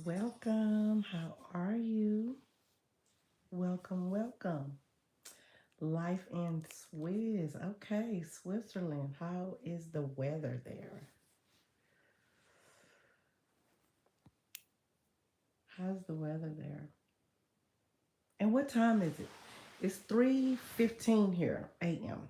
Welcome. How are you? Welcome, welcome. Life in Swiss. Okay, Switzerland. How is the weather there? How's the weather there? And what time is it? It's 3:15 here a.m.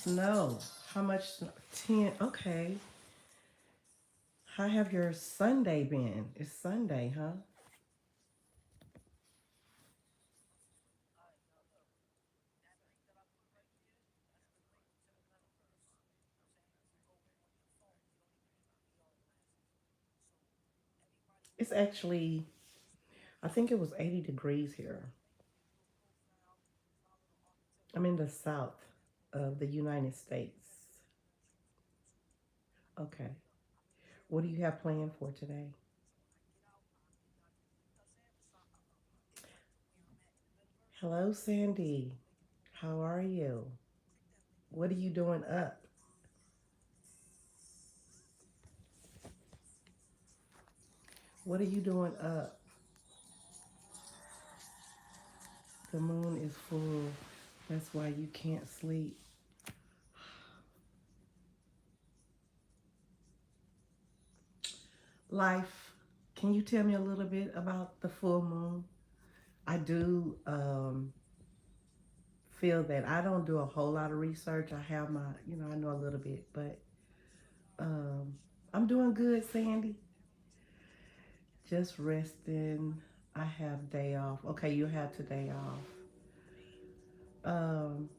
Snow. How much snow? 10. Okay. How have your Sunday been? It's Sunday, huh? It's actually, I think it was 80 degrees here. I'm in the south of the United States. Okay. What do you have planned for today? Hello, Sandy. How are you? What are you doing up? What are you doing up? The moon is full. That's why you can't sleep. Life. Can you tell me a little bit about the full moon? I do feel that I don't do a whole lot of research. I have my, I know a little bit, but um, I'm doing good, Sandy. Just resting. I have day off. Okay, you have today off. Um,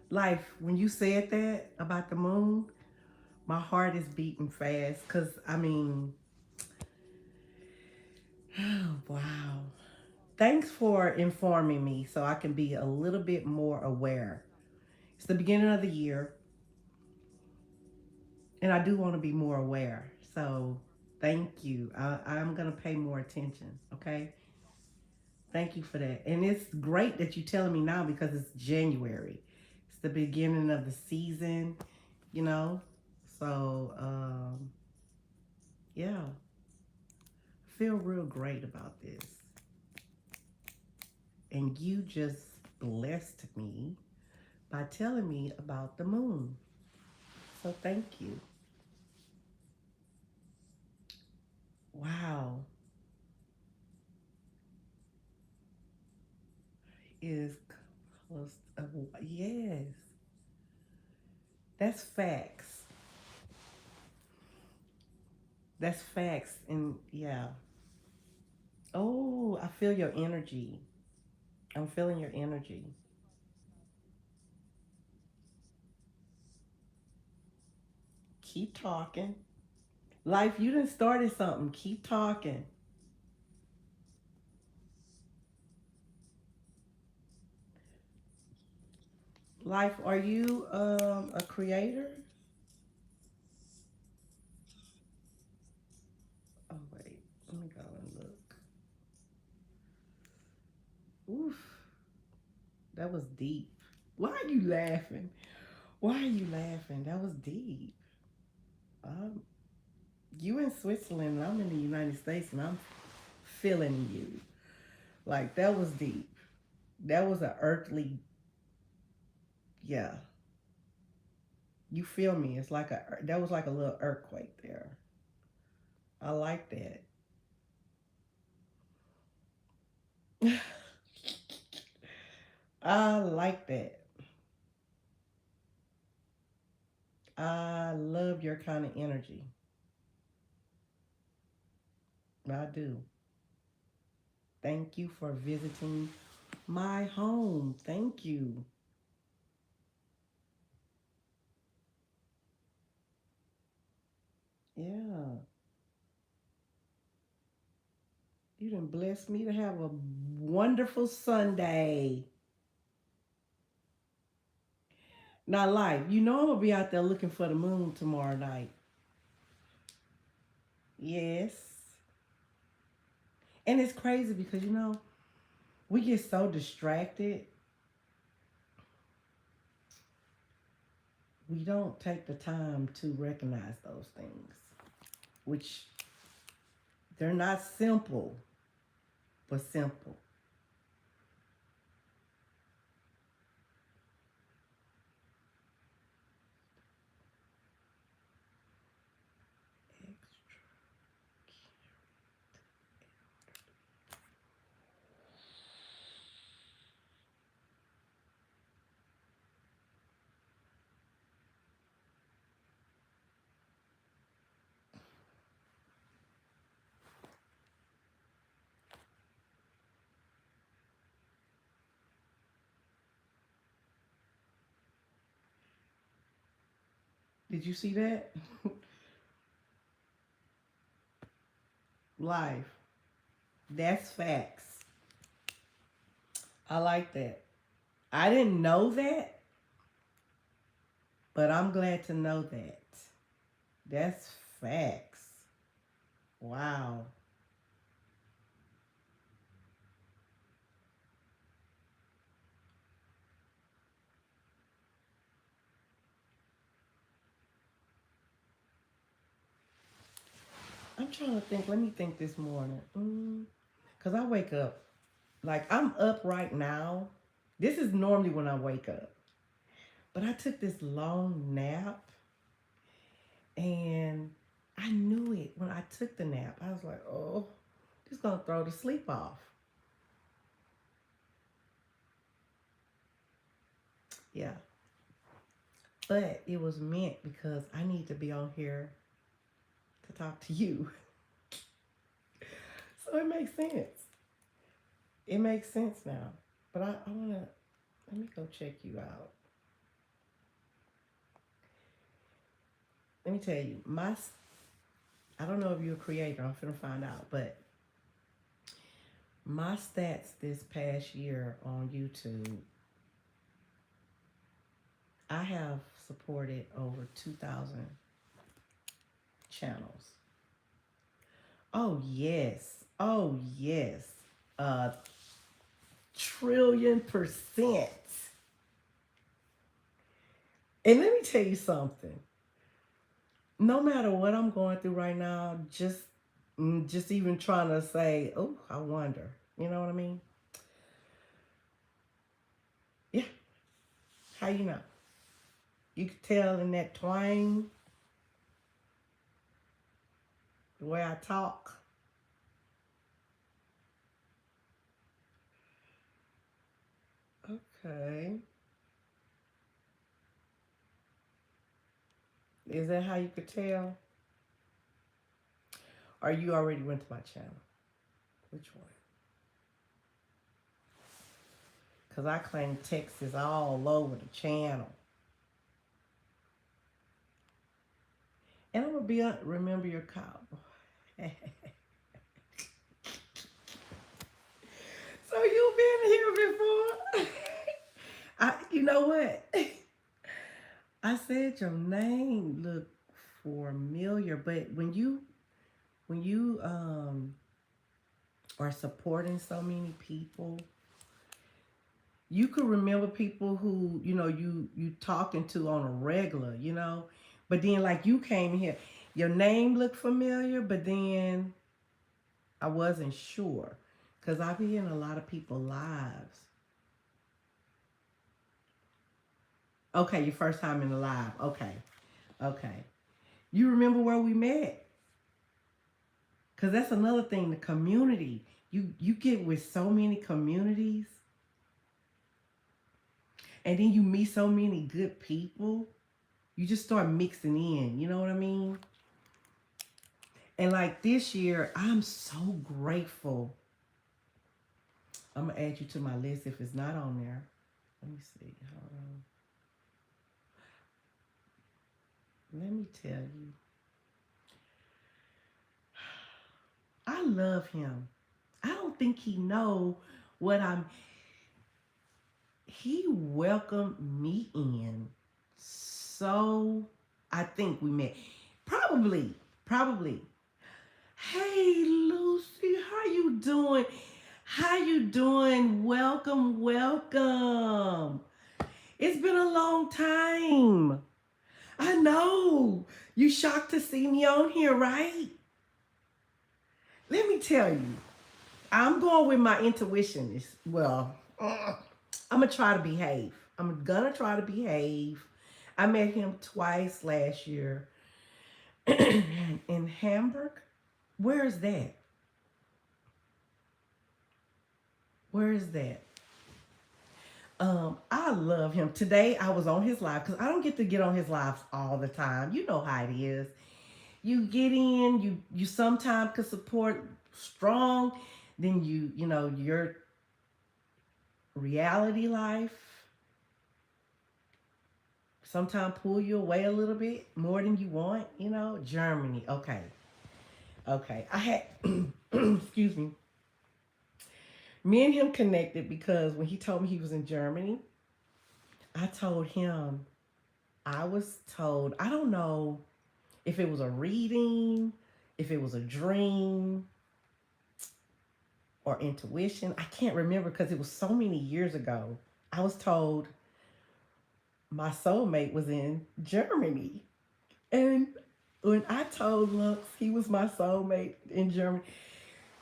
Life, when you said that about the moon, my heart is beating fast because I mean, oh, wow. Thanks for informing me so I can be a little bit more aware. It's the beginning of the year, and I do want to be more aware. So thank you. I'm going to pay more attention. Okay. Thank you for that. And it's great that you're telling me now because it's January. It's the beginning of the season, you know? So, yeah, I feel real great about this. And you just blessed me by telling me about the moon. So, thank you. Wow. Is close. Yes, that's facts. That's facts. And yeah. Oh, I feel your energy. I'm feeling your energy. Keep talking. Life, you done started something. Keep talking. Life, are you a creator? Oh wait, let me go and look. Oof, that was deep. Why are you laughing? Why are you laughing? That was deep. Um, you in Switzerland, and I'm in the United States, and I'm feeling you. Like that was deep. That was an earthly. Yeah, you feel me? It's like a that was like a little earthquake there. I like that. I like that. I love your kind of energy. I do. Thank you for visiting my home. Thank you. Yeah. You done blessed me to have a wonderful Sunday. Not life. You know I'm gonna be out there looking for the moon tomorrow night. Yes. And it's crazy because we get so distracted, we don't take the time to recognize those things, which they're not simple, but simple. Did you see that? Life. That's facts. I like that. I didn't know that, but I'm glad to know that. That's facts. Wow. I'm trying to think. Let me think this morning. Because I wake up. Like, I'm up right now. This is normally when I wake up. But I took this long nap, and I knew it when I took the nap. I was like, oh, this is going to throw the sleep off. Yeah. But it was meant because I need to be on here to talk to you. So it makes sense. It makes sense now. But I want to, let me go check you out. Let me tell you, I don't know if you're a creator, I'm finna find out, but my stats this past year on YouTube, I have supported over 2,000 channels. Oh, yes. Oh, yes. A trillion%. And let me tell you something. No matter what I'm going through right now, just even trying to say, oh, I wonder. You know what I mean? Yeah. How you know? You could tell in that twang, the way I talk. Okay. Is that how you could tell? Or you already went to my channel? Which one? Because I claim text is all over the channel. And I'm going to remember your cowboy. So you've been here before? You know what? I said your name looked familiar, but when you are supporting so many people, you could remember people who you talking to on a regular. But then like you came here, your name looked familiar, but then I wasn't sure because I've been in a lot of people's lives. Okay, your first time in the live. Okay, okay. You remember where we met? Because that's another thing. The community. You get with so many communities, and then you meet so many good people. You just start mixing in. You know what I mean? And like this year, I'm so grateful. I'm gonna add you to my list if it's not on there. Let me see. Hold on. Let me tell you. I love him. I don't think he know what I'm. He welcomed me in. So I think we met. Probably, probably. Hey Lucy, how you doing? How you doing? Welcome, welcome. It's been a long time. I know. You shocked to see me on here, right? Let me tell you. I'm going with my intuition. Well, I'm gonna try to behave. I'm gonna try to behave. I met him twice last year in Hamburg. Where is that? Where is that? I love him. Today I was on his live because I don't get to get on his lives all the time. You know how it is. You get in, you sometimes could support strong, then you know your reality life sometimes pull you away a little bit more than you want. Germany. Okay, okay. I had excuse me. Me and him connected because when he told me he was in Germany, I told him I was told, I don't know if it was a reading, if it was a dream or intuition. I can't remember because it was so many years ago. I was told my soulmate was in Germany. And when I told Lux he was my soulmate in Germany,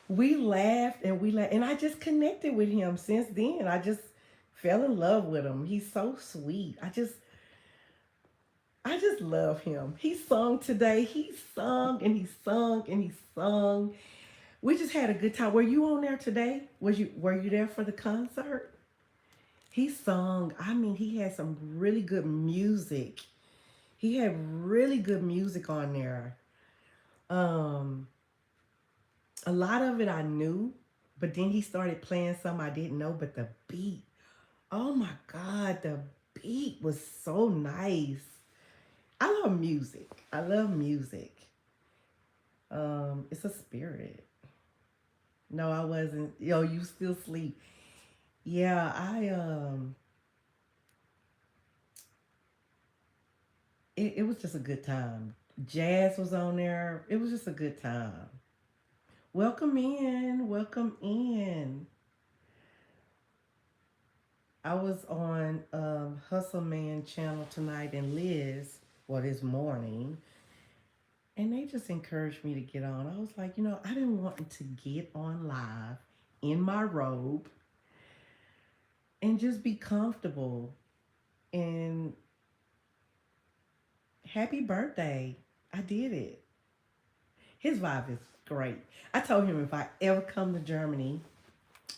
we laughed and we laughed. And I just connected with him since then. I just fell in love with him. He's so sweet. I just love him. He sung today. He sung and he sung and he sung. We just had a good time. Were you on there today? Were you there for the concert? He sung. I mean, he had some really good music. He had really good music on there. Um, a lot of it I knew, but then he started playing some I didn't know. But the beat, oh my God, the beat was so nice. I love music. I love music. It's a spirit. No, I wasn't. Yo, you still sleep. Yeah, it was just a good time. Jazz was on there. It was just a good time. Welcome in. Welcome in. I was on Hustle Man channel tonight and Liz, well, this morning, and they just encouraged me to get on. I was like, I've been wanting to get on live in my robe and just be comfortable. And happy birthday. I did it. His vibe is great. I told him if I ever come to Germany,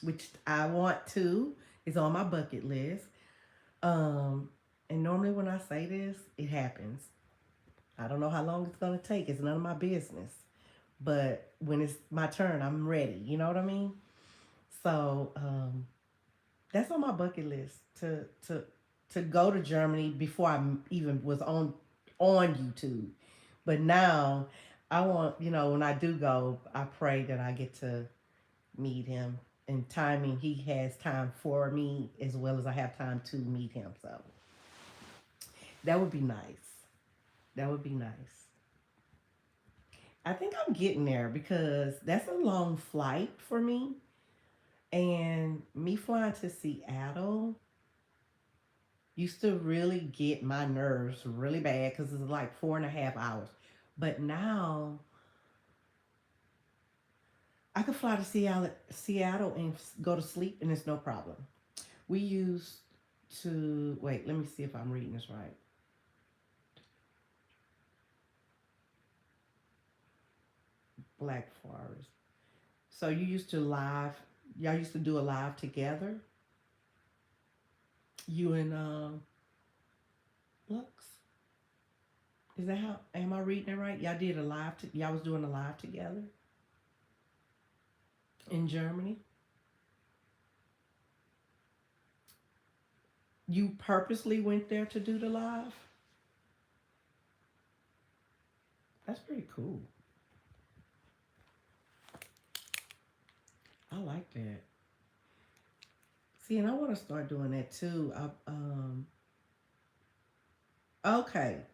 which I want to, is on my bucket list. Um, and normally when I say this, it happens. I don't know how long it's gonna take. It's none of my business. But when it's my turn, I'm ready. You know what I mean? So that's on my bucket list to go to Germany before I even was on YouTube. But now I want, when I do go, I pray that I get to meet him. And timing, he has time for me as well as I have time to meet him. So that would be nice. That would be nice. I think I'm getting there because that's a long flight for me. And me flying to Seattle used to really get my nerves really bad because it's like 4.5 hours. But now I could fly to Seattle and go to sleep and it's no problem. We used to, wait, let me see if I'm reading this right. Black Forest. So y'all used to do a live together? You and Lux? Is that how, am I reading it right? Y'all was doing a live together in Germany? You purposely went there to do the live? That's pretty cool. I like that. See, and I want to start doing that too. Okay.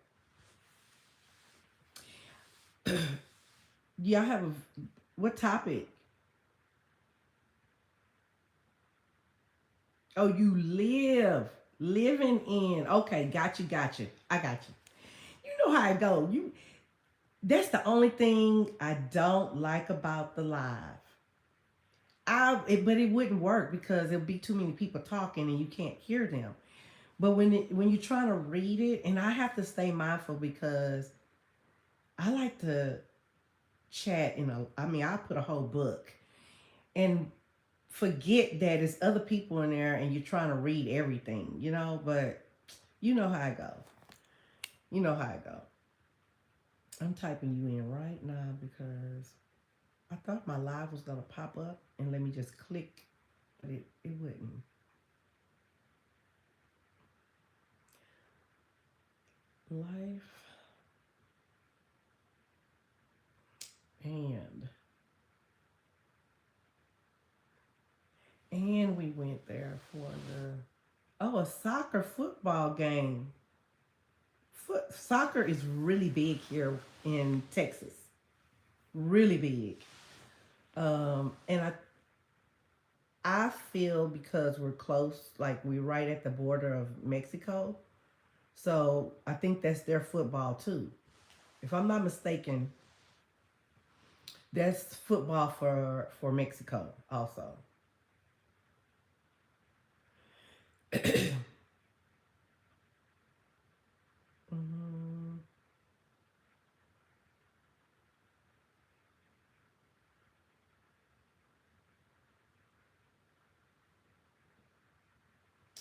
Y'all have a what topic? Oh, you living in. Okay, got you. I got you. You know how it go. You That's the only thing I don't like about the live. But it wouldn't work because there'll be too many people talking and you can't hear them. But when you're trying to read it, and I have to stay mindful because I like to chat I mean, I put a whole book and forget that it's other people in there and you're trying to read everything, but you know how I go. You know how I go. I'm typing you in right now because I thought my live was gonna pop up and let me just click, but it wouldn't. Life and we went there for a soccer football game. Soccer is really big here in Texas. Really big. And I feel because we're close, like we're right at the border of Mexico. So I think that's their football too. If I'm not mistaken, that's football for Mexico also. Mhm.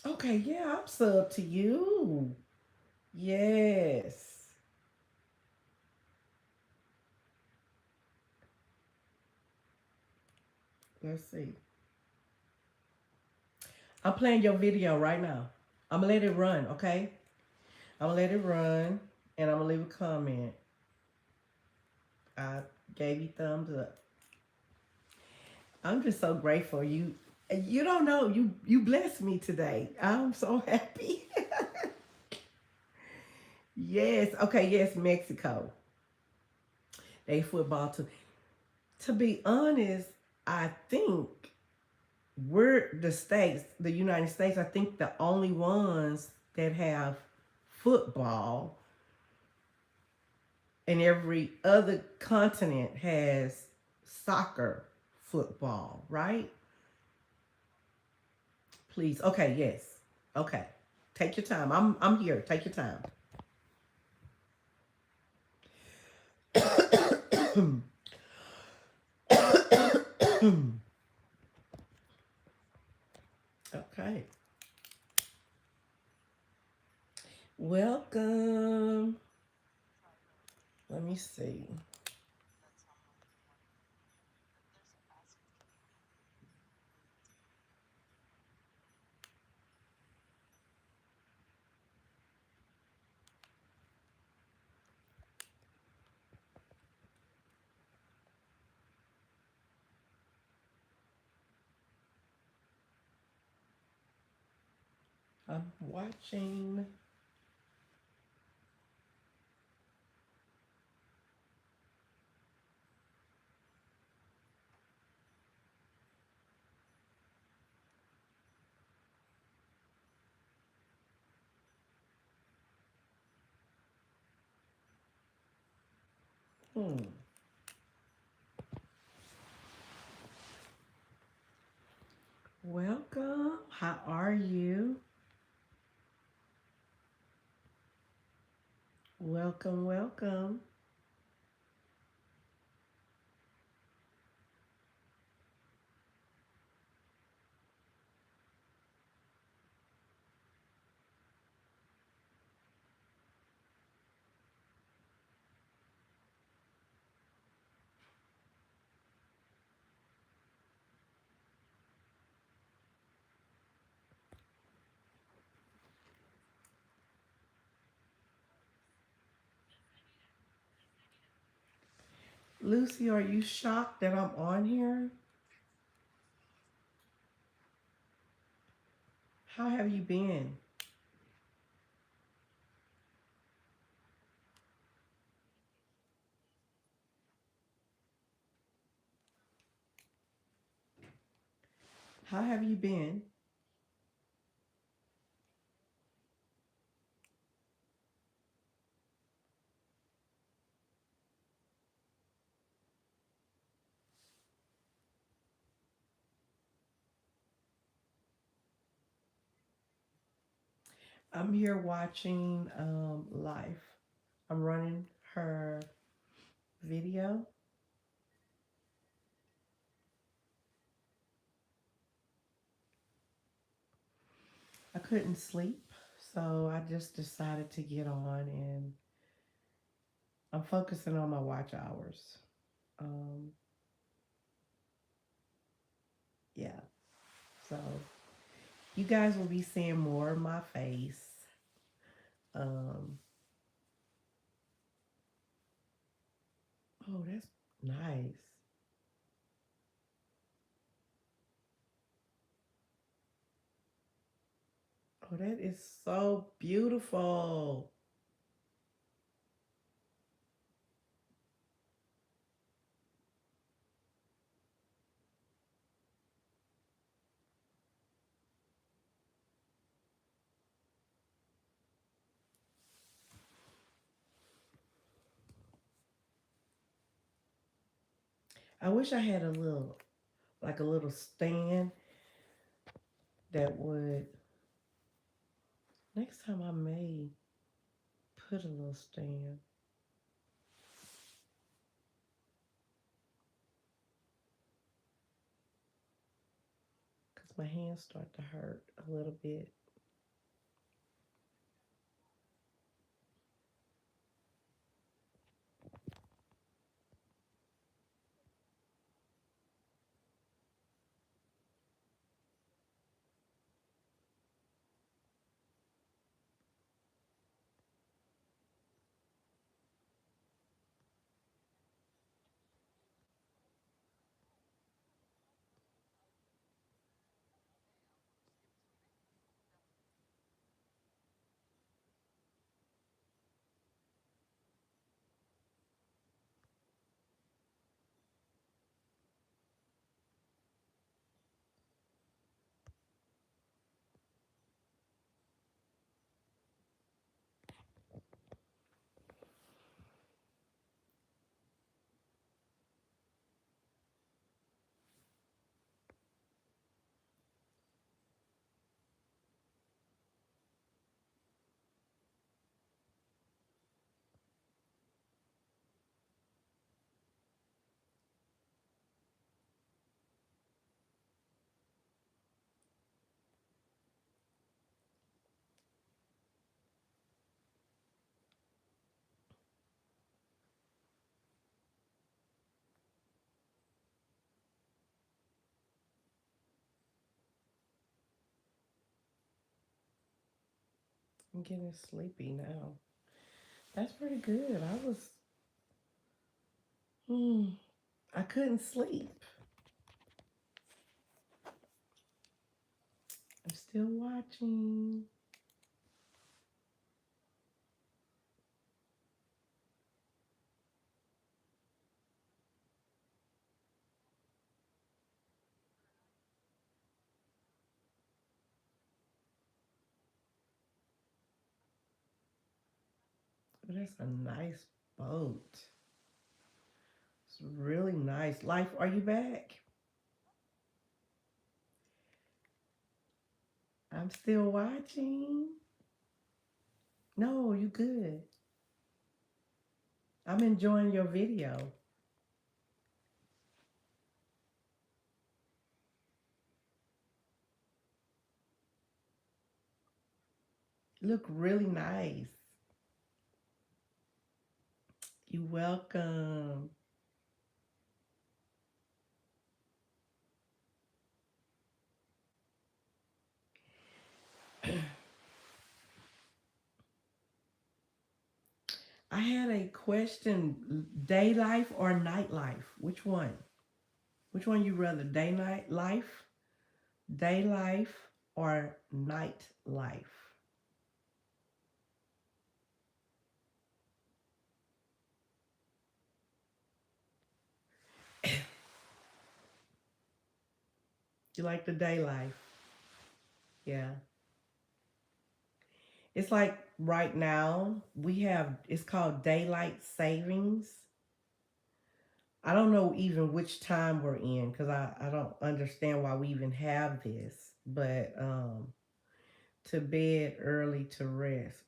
Okay, yeah, I'm sub to you. Yes. Let's see. I'm playing your video right now. I'm gonna let it run, okay? I'm gonna let it run and I'm gonna leave a comment. I gave you thumbs up. I'm just so grateful. You don't know, you blessed me today. I'm so happy. Yes. Okay, yes, Mexico. They football too. To be honest, I think the United States, I think the only ones that have football, and every other continent has soccer football, right? Please. Okay, yes. Okay. Take your time. I'm here. Take your time. Okay. Welcome. Let me see. I'm watching. Hmm. Welcome. How are you? Welcome, welcome. Lucy, are you shocked that I'm on here? How have you been? How have you been? I'm here watching Life. I'm running her video. I couldn't sleep, so I just decided to get on and I'm focusing on my watch hours. Um, yeah, so you guys will be seeing more of my face. Um, oh, that's nice. Oh, that is so beautiful. I wish I had a little, like a little stand that would, next time I may put a little stand because my hands start to hurt a little bit. I'm getting sleepy now. That's pretty good. Hmm, I couldn't sleep. I'm still watching. Oh, that's a nice boat. It's really nice. Life, are you back? I'm still watching. No, you good. I'm enjoying your video. Look really nice. You welcome. I had a question: day life or night life? Which one? Which one you rather? Day life, or night life? You like the day life. Yeah. It's like right now we have it's called daylight savings. I don't know even which time we're in because I don't understand why we even have this. But to bed early to rest.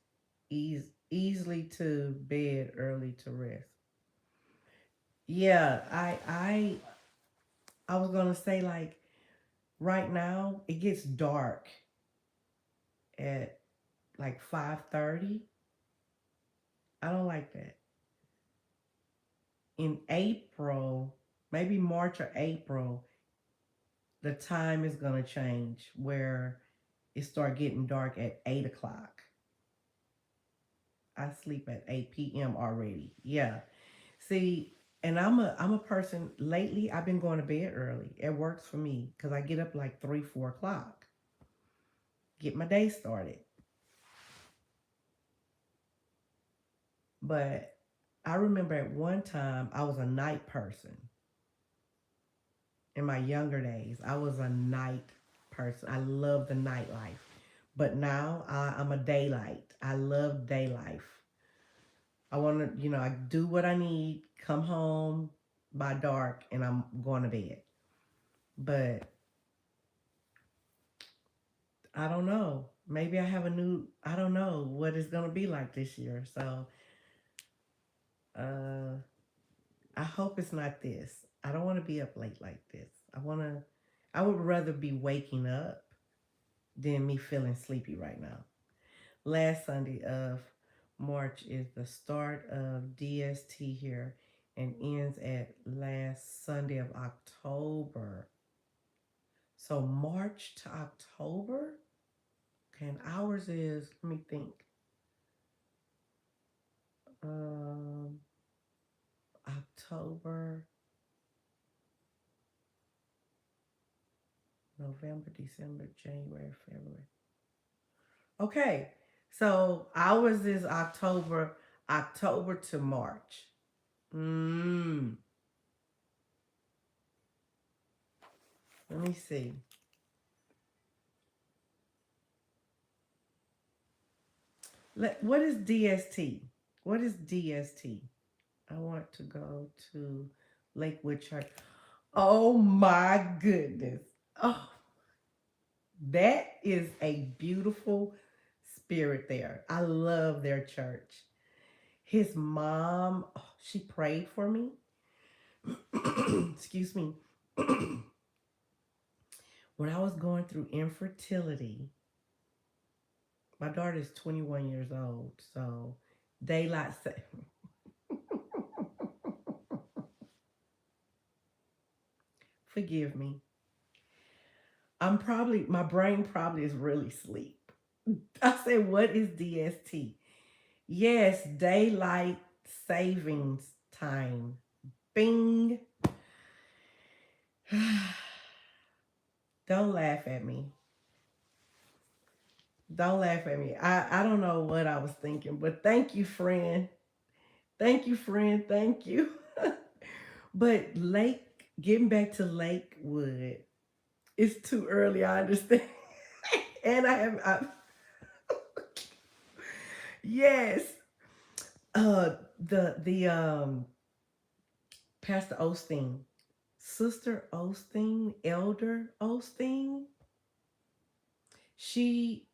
Easily to bed early to rest. Yeah, I was gonna say like right now it gets dark at like 5:30. I don't like that. In April, maybe March or April, the time is gonna change where it start getting dark at 8 o'clock. I sleep at 8 p.m. already. Yeah. See, and I'm a person lately I've been going to bed early. It works for me because I get up like 3, 4 o'clock. Get my day started. But I remember at one time I was a night person. In my younger days, I was a night person. I love the nightlife. But now I'm a daylight. I love day life. I want to, I do what I need, come home by dark, and I'm going to bed. But I don't know. Maybe I have I don't know what it's going to be like this year. So uh, I hope it's not this. I don't want to be up late like this. I would rather be waking up than me feeling sleepy right now. Last Sunday of March is the start of DST here and ends at last Sunday of October. So March to October? Okay, and ours is, let me think, um, October, November, December, January, February. Okay, so ours is October to March. Mm, let me see. What is DST? What is DST? I want to go to Lakewood Church. Oh my goodness. Oh, that is a beautiful spirit there. I love their church. His mom, oh, she prayed for me. Excuse me. When I was going through infertility, my daughter is 21 years old. So daylight forgive me. My brain probably is really asleep. I said, what is DST? Yes, daylight savings time. Bing. Don't laugh at me. Don't laugh at me. I don't know what I was thinking, but thank you, friend. Thank you, friend. Thank you. But getting back to Lakewood, it's too early. I understand. And yes. The Pastor Osteen, Sister Osteen, Elder Osteen. She,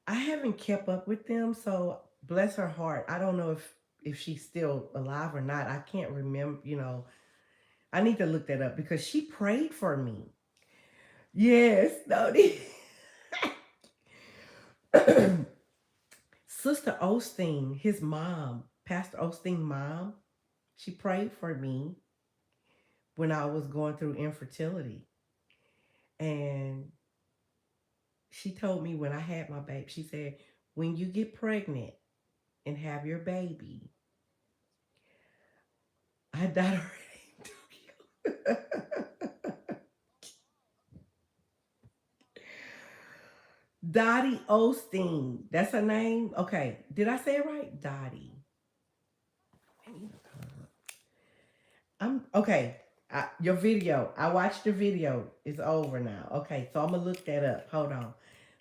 I haven't kept up with them, so bless her heart. I don't know if she's still alive or not. I can't remember. I need to look that up because she prayed for me. Yes, no. Sister Osteen, his mom, Pastor Osteen mom, she prayed for me when I was going through infertility. And she told me when I had my baby, she said, when you get pregnant and have your baby, I died already. Dottie Osteen. That's her name? Okay. Did I say it right? Dottie. I'm okay. Your video. I watched your video. It's over now. Okay, so I'm gonna look that up. Hold on.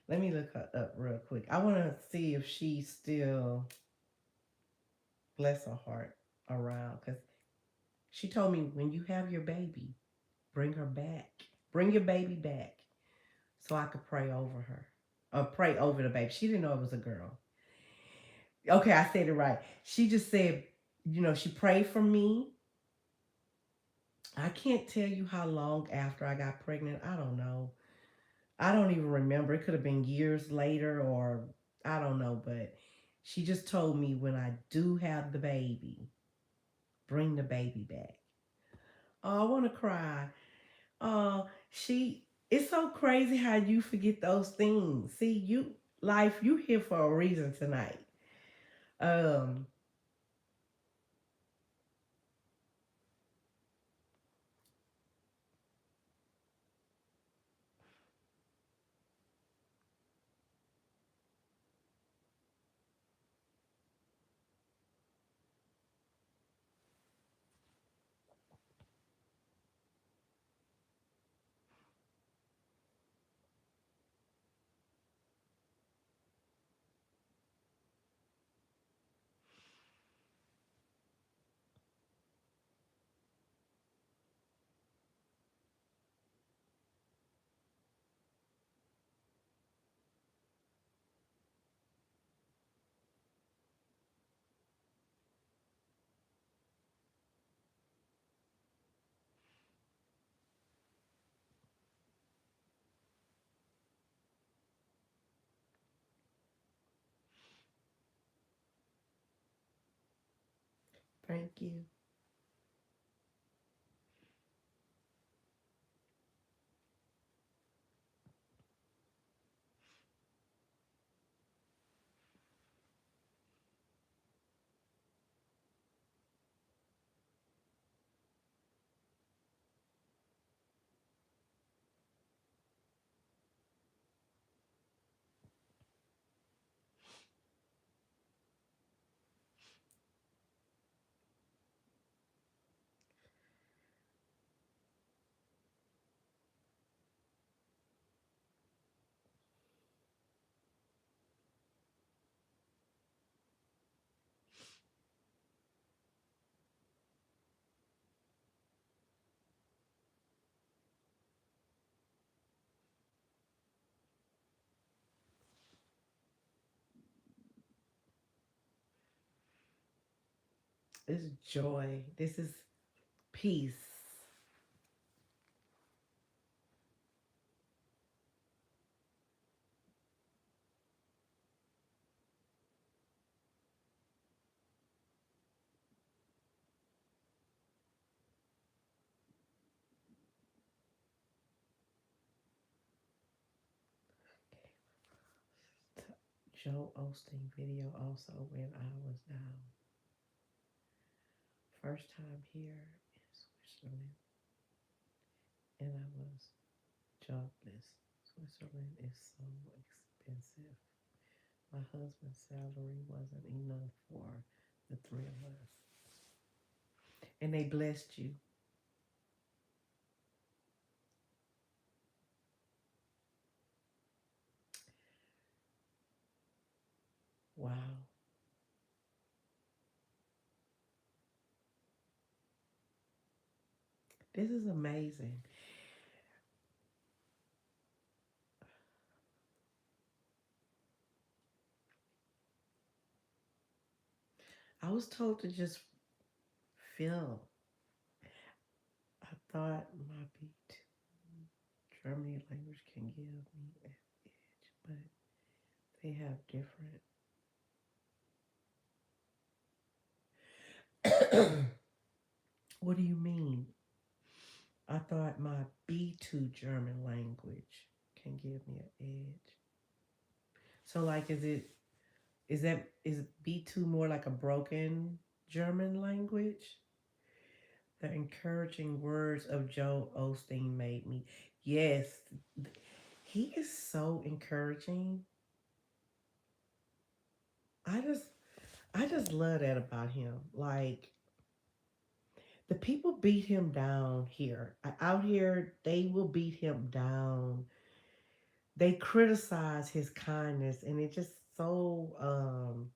Let me look her up real quick. I want to see if she's still, bless her heart, around. Because she told me when you have your baby, bring her back. Bring your baby back so I could pray over her. Or pray over the baby. She didn't know it was a girl. Okay, I said it right. She just said, she prayed for me. I can't tell you how long after I got pregnant. I don't know. I don't even remember. It could have been years later or I don't know, but she just told me when I do have the baby, bring the baby back. Oh, I want to cry. She it's so crazy how you forget those things. See, you here for a reason tonight. Um, thank you. This is joy. This is peace. Joe Osteen video also when I was first time here in Switzerland and I was jobless. Switzerland is so expensive. My husband's salary wasn't enough for the three of us. And they blessed you. Wow. This is amazing. I was told to just feel. I thought my beat Germany language can give me an edge, but they have different. What do you mean? I thought my B2 German language can give me an edge. So like is B2 more like a broken German language? The encouraging words of Joe Osteen made me. Yes, he is so encouraging. I just I just love that about him. Like The people beat him down here. Out here, they will beat him down. They criticize his kindness, and it just so.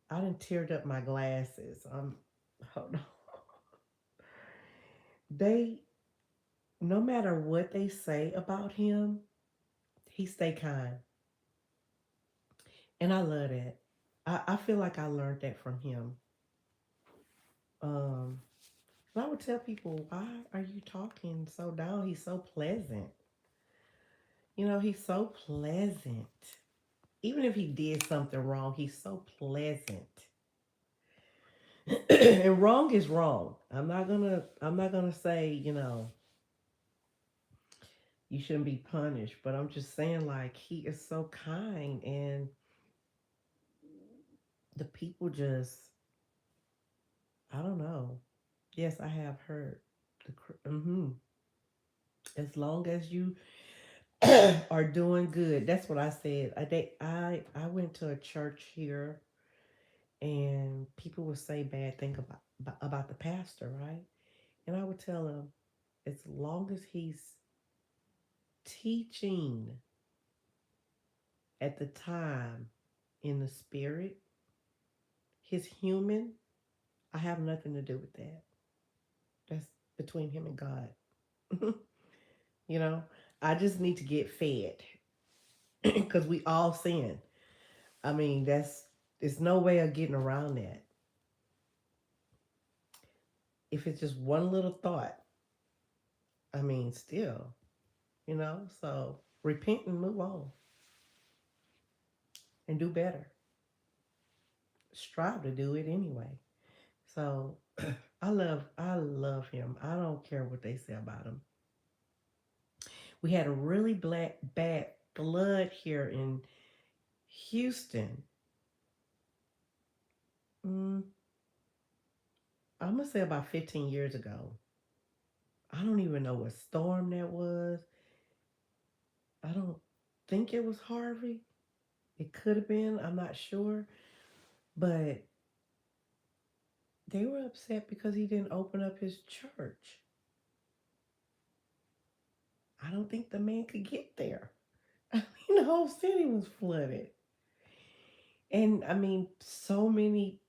I done teared up my glasses. Hold on. They, no matter what they say about him, he stay kind, and I love that. I feel like I learned that from him. Um, and I would tell people, why are you talking so down? He's so pleasant. He's so pleasant. Even if he did something wrong, he's so pleasant. And wrong is wrong. I'm not gonna say, you shouldn't be punished, but I'm just saying, like, he is so kind, and the people just, I don't know. Yes, I have heard as long as you are doing good. That's what I said. I went to a church here, and people would say bad things about the pastor, right? And I would tell them, as long as he's teaching at the time in the spirit, his human, I have nothing to do with that. That's between him and God. you know, I just need to get fed because we all sin. I mean, there's no way of getting around that. If it's just one little thought, I mean, still, so repent and move on and do better. Strive to do it anyway. So I love him. I don't care what they say about him. We had a really bad flood here in Houston. Mm, I'm gonna say about 15 years ago. I don't even know what storm that was. I don't think it was Harvey. It could have been. I'm not sure. But they were upset because he didn't open up his church. I don't think the man could get there. I mean, the whole city was flooded. And I mean, so many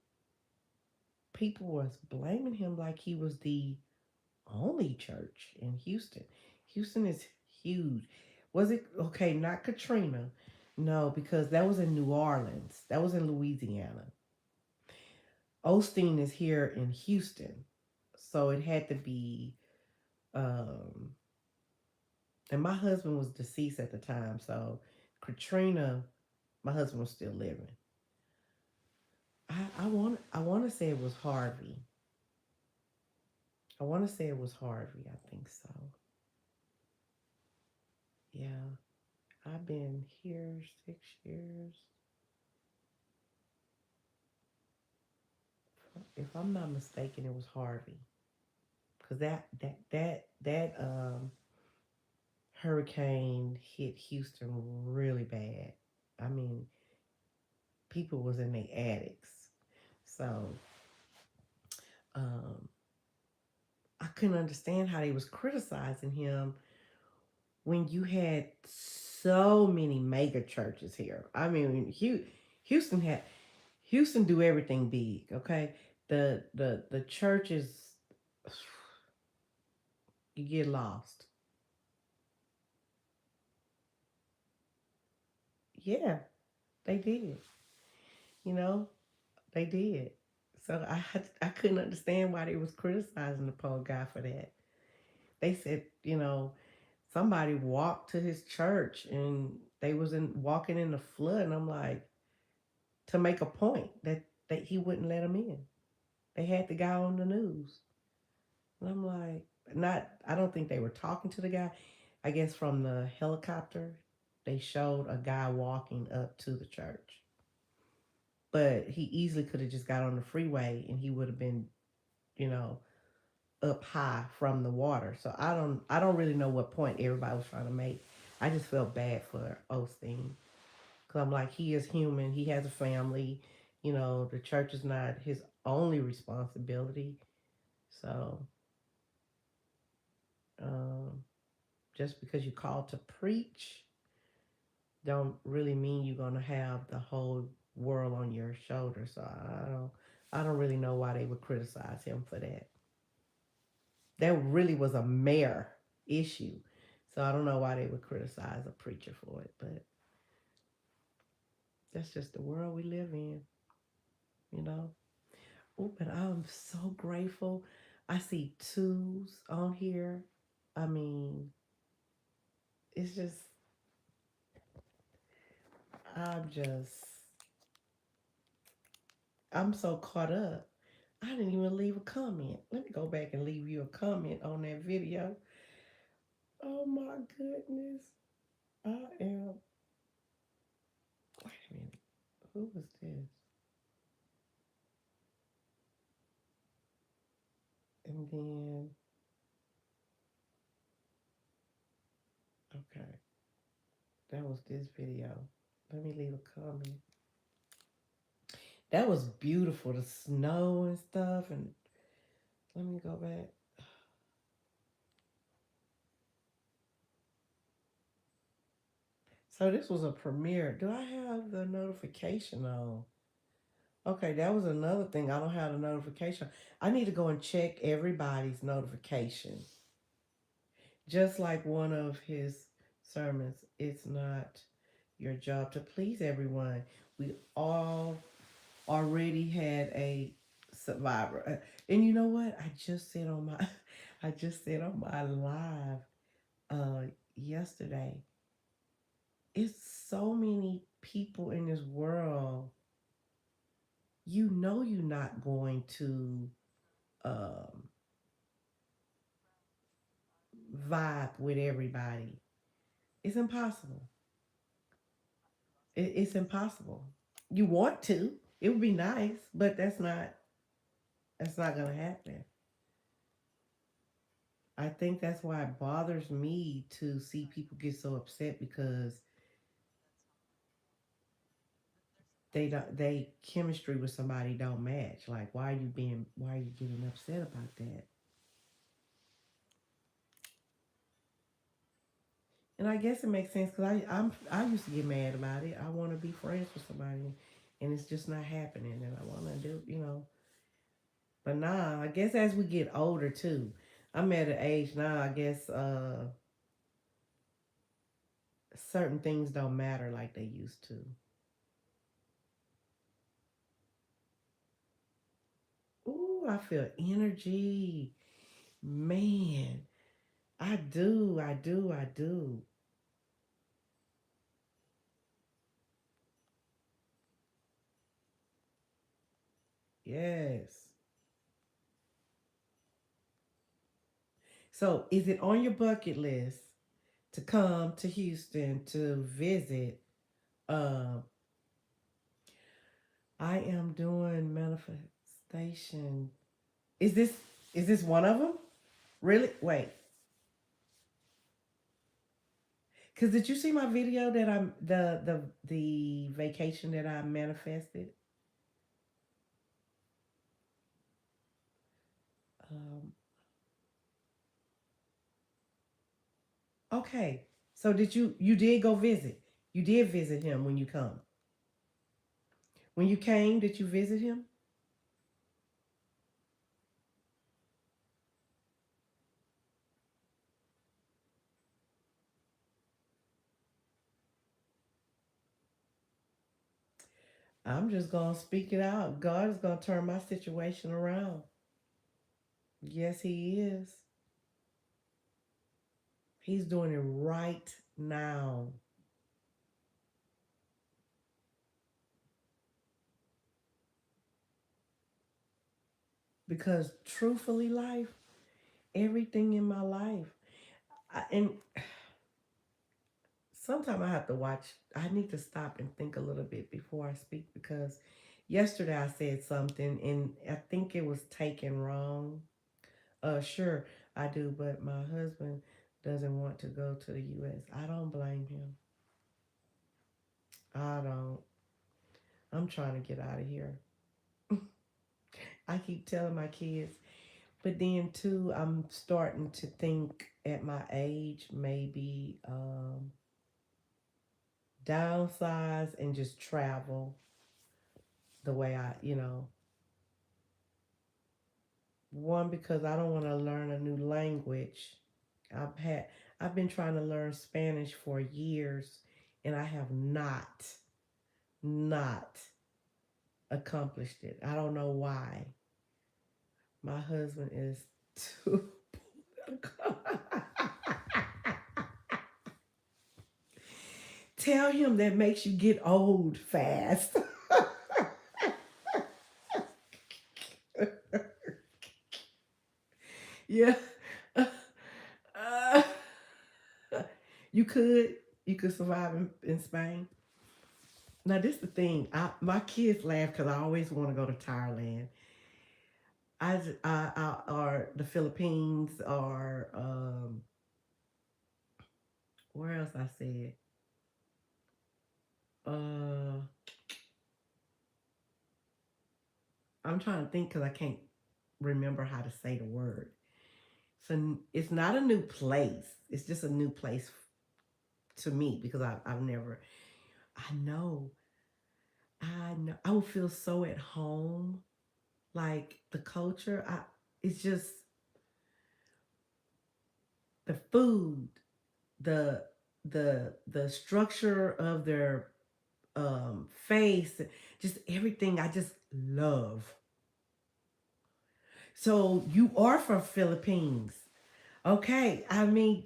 people was blaming him like he was the only church in Houston. Houston is huge. Was it okay? Not Katrina. No, because that was in New Orleans. That was in Louisiana. Osteen is here in Houston. So it had to be um and my husband was deceased at the time, so Katrina, my husband was still living. I want to say it was Harvey. I want to say it was Harvey. I think so. Yeah, I've been here 6 years. If I'm not mistaken, it was Harvey because that hurricane hit Houston really bad. I mean, people was in their attics. So um, I couldn't understand how they was criticizing him when you had so many mega churches here. I mean, Houston had Houston do everything big. Okay, the churches, you get lost. Yeah, they did. You know, they did. So I couldn't understand why they was criticizing the poor guy for that. They said, somebody walked to his church and they was in walking in the flood, and I'm like, to make a point that he wouldn't let them in. They had the guy on the news. And I'm like, not, I don't think they were talking to the guy. I guess from the helicopter, they showed a guy walking up to the church. But he easily could have just got on the freeway and he would have been, you know, up high from the water. So I don't really know what point everybody was trying to make. I just felt bad for Osteen. Cause I'm like, he is human. He has a family. The church is not his only responsibility. So, um, just because you called to preach, don't really mean you're gonna have the whole world on your shoulders. So I don't really know why they would criticize him for that. That really was a mayor issue. So I don't know why they would criticize a preacher for it, but that's just the world we live in, you know. Oh, but I'm so grateful. I see twos on here. I mean, it's just I'm just I'm so caught up. I didn't even leave a comment. Let me go back and leave you a comment on that video. Oh my goodness. I am. Wait a minute. Who was this? And then, okay, that was this video. Let me leave a comment. That was beautiful. The snow and stuff. And let me go back. So this was a premiere. Do I have the notification on? Okay, that was another thing. I don't have the notification. I need to go and check everybody's notification. Just like one of his sermons, it's not your job to please everyone. We all already had a survivor. And you know what? I just said on my I just said on my live yesterday. It's so many people in this world. You know you're not going to um, vibe with everybody. It's impossible. It's impossible. You want to. It would be nice, but that's not gonna happen. I think that's why it bothers me to see people get so upset because they chemistry with somebody don't match. Like why are you getting upset about that? And I guess it makes sense because I used to get mad about it. I want to be friends with somebody, and it's just not happening. And I want to do, you know. But nah, I guess as we get older too, I'm at an age now. I guess certain things don't matter like they used to. Ooh, I feel energy, man. I do, I do, I do. Yes. So, is it on your bucket list to come to Houston to visit? Um, I am doing manifestation. Is this is this one of them? Really? Wait. Cause did you see my video that I'm the vacation that I manifested? Um, okay. So did you did go visit? You did visit him when you come. When you came, did you visit him? I'm just gonna speak it out. God is gonna turn my situation around. Yes, He is. He's doing it right now. Because truthfully, life, everything in my life, and sometimes I have to watch. I need to stop and think a little bit before I speak because yesterday I said something and I think it was taken wrong. Sure, I do, but my husband doesn't want to go to the U.S. I don't blame him. I don't. I'm trying to get out of here. I keep telling my kids, But then too, I'm starting to think at my age, maybe downsize and just travel the way one because I don't want to learn a new language. I've had I've been trying to learn Spanish for years and I have not accomplished it. I don't know why. My husband is too Tell him that makes you get old fast. Yeah. Uh, you could you could survive in Spain. Now this is the thing. My kids laugh because I always want to go to Thailand. Or the Philippines or where else I said. Uh, I'm trying to think because I can't remember how to say the word. So it's not a new place. It's just a new place to me because I've never. I know. I know. I would feel so at home. Like the culture. It's just the food, the the structure of their face, just everything. I just love. So you are from Philippines, okay? I mean,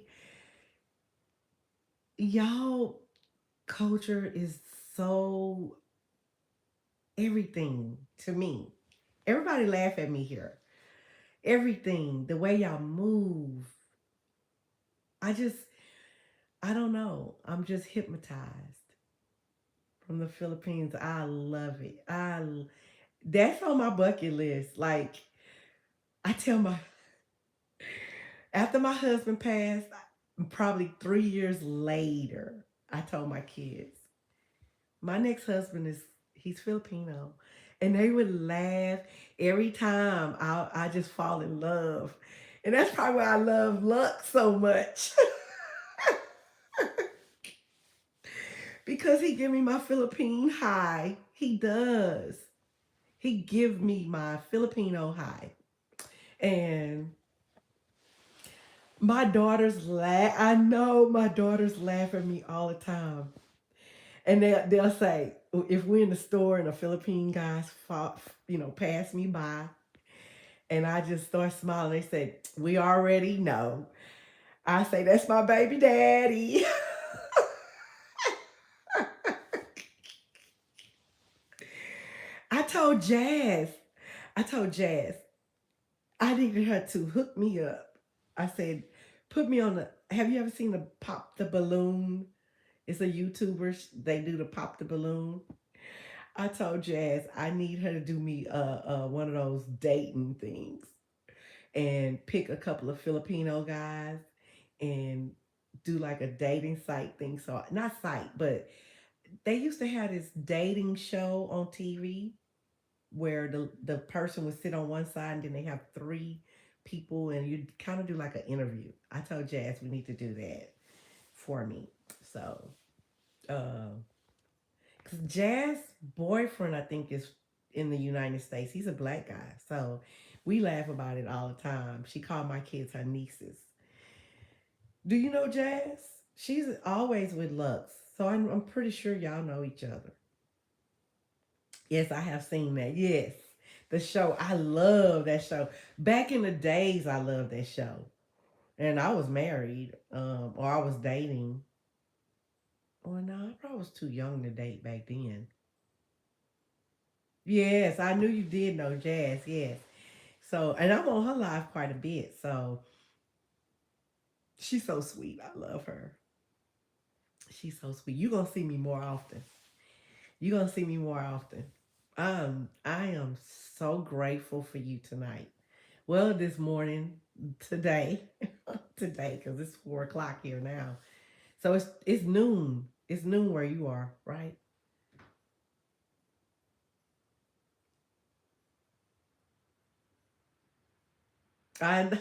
y'all culture is so everything to me. Everybody laugh at me here. Everything, the way y'all move, I just, I don't know. I'm just hypnotized from the Philippines. I love it. That's on my bucket list. Like I tell my after my husband passed, probably 3 years later, I told my kids, my next husband he's Filipino. And they would laugh every time I just fall in love. And that's probably why I love Luck so much. Because he give me my Philippine high. He does. He give me my Filipino high. And my daughters laugh. I know my daughters laugh at me all the time. And they'll say, if we're in the store and a Philippine guy's pass me by, and I just start smiling, they say, we already know. I say, that's my baby daddy. I told Jazz, I told Jazz, I needed her to hook me up. I said, put me on the, have you ever seen the Pop the Balloon? It's a YouTuber. They do the Pop the Balloon. I told Jazz I need her to do me one of those dating things and pick a couple of Filipino guys and do like a dating site thing. So not site, but they used to have this dating show on TV where the person would sit on one side and then they have three people and you kind of do like an interview. I told Jazz we need to do that for me. So uh, cause Jazz boyfriend, I think, is in the United States. He's a black guy, so we laugh about it all the time. She called my kids her nieces. Do you know Jazz? She's always with Lux, so I'm pretty sure y'all know each other. Yes, I have seen that. Yes, the show. I love that show. Back in the days, I loved that show, and I was married, or I was dating. Or no, I probably was too young to date back then. Yes, I knew you did know Jazz. Yes. So, and I'm on her live quite a bit. So, she's so sweet. I love her. She's so sweet. You're going to see me more often. You're going to see me more often. I am so grateful for you tonight. Well, this morning, today, today, because it's 4 o'clock here now. So it's noon. It's noon where you are, right? I know.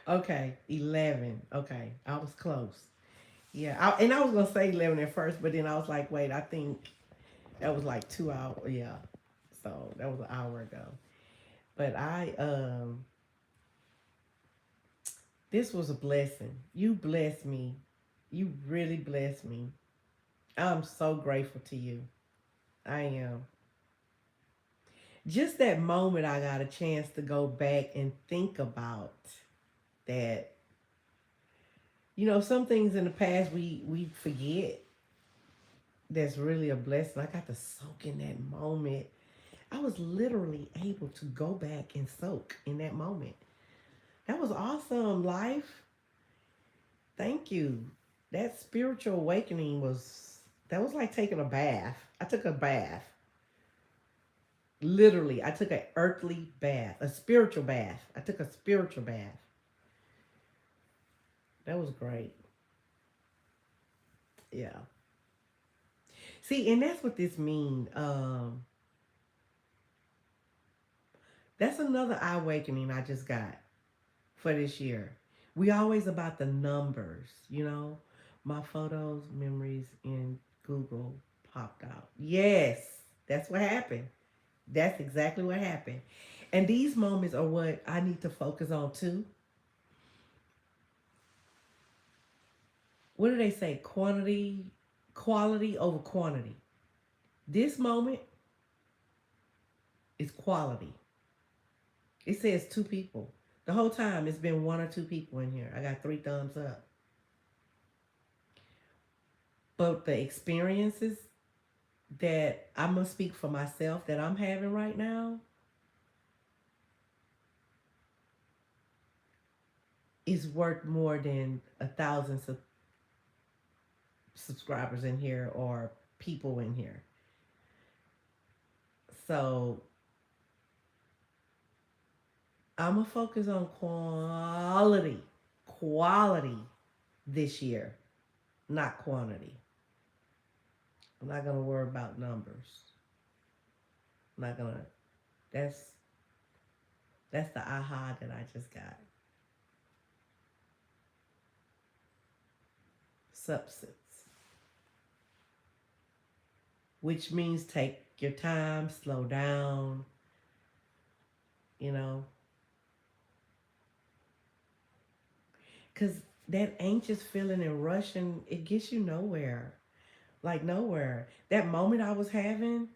Okay, 11. Okay, I was close. Yeah, and I was gonna say 11 at first, but then I was like, wait, I think that was like 2 hours. Yeah, so that was an hour ago. But this was a blessing. You blessed me. You really blessed me. I'm so grateful to you. I am. Just that moment, I got a chance to go back and think about that. Some things in the past we forget. That's really a blessing. I got to soak in that moment. I was literally able to go back and soak in that moment. That was awesome, life. Thank you. That spiritual awakening that was like taking a bath. I took a bath. Literally, I took an earthly bath, a spiritual bath. I took a spiritual bath. That was great. Yeah. See, and that's what this means. That's another eye awakening I just got for this year. We always about the numbers. My photos, memories in Google popped out. Yes, that's what happened. That's exactly what happened. And these moments are what I need to focus on too. What do they say? Quality over quantity. This moment is quality. It says two people. The whole time it's been one or two people in here. I got 3 thumbs up. But the experiences that I'm going to speak for myself that I'm having right now is worth more than 1,000 subscribers in here or people in here. So I'm going to focus on quality this year, not quantity. I'm not going to worry about numbers. I'm not going to, that's, that's the aha that I just got. Substance, which means take your time, slow down, you know, because that anxious feeling and rushing, it gets you nowhere. Like nowhere. That moment I was having,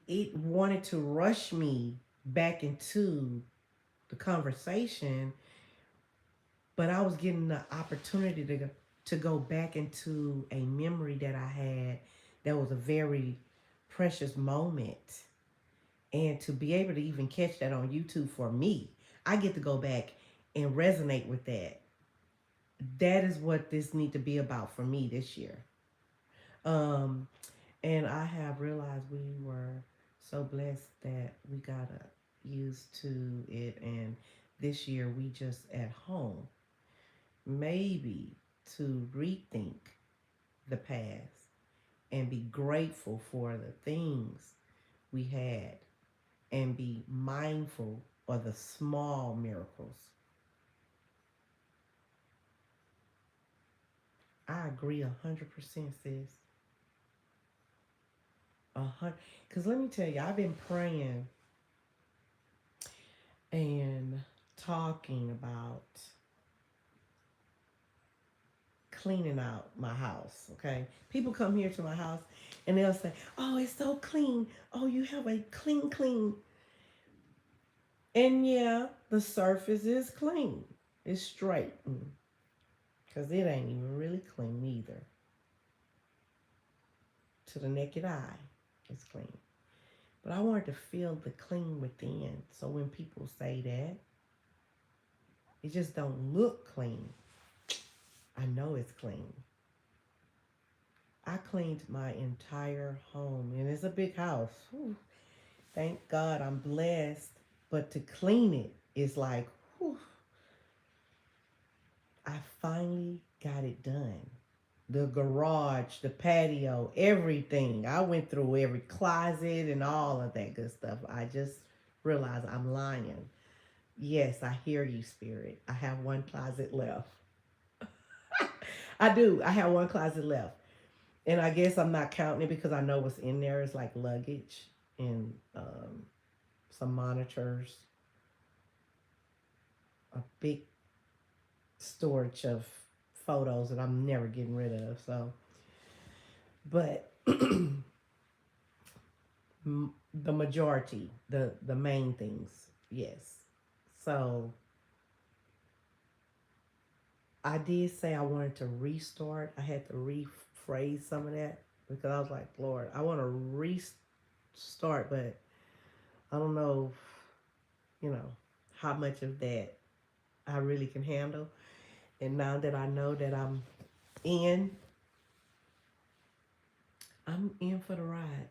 it wanted to rush me back into the conversation, but I was getting the opportunity to go back into a memory that I had that was a very precious moment. And to be able to even catch that on YouTube for me, I get to go back and resonate with that. That is what this need to be about for me this year. Um, and I have realized we were so blessed that we got used to it. And this year we just at home, maybe to rethink the past and be grateful for the things we had and be mindful of the small miracles. I agree 100%, sis. 100. Because let me tell you, I've been praying and talking about cleaning out my house. Okay, people come here to my house and they'll say, "Oh, it's so clean. Oh, you have a clean." And yeah, the surface is clean. It's straight. Because it ain't even really clean either. To the naked eye, it's clean. But I wanted to feel the clean within. So when people say that, it just don't look clean. I know it's clean. I cleaned my entire home, and it's a big house. Whew. Thank God I'm blessed. But to clean it is like, whew, I finally got it done. the garage, the patio, everything. I went through every closet and all of that good stuff. I just realized I'm lying. Yes, I hear you, spirit. I have one closet left. I do. I have one closet left. And I guess I'm not counting it because I know what's in there is like luggage and some monitors, a big storage of photos that I'm never getting rid of. So, but the majority, the main things, yes. So I did say I wanted to restart. I had to rephrase some of that because I was like, Lord, I want to restart, but I don't know, you know, how much of that I really can handle. And now that I know that in, I'm in for the ride.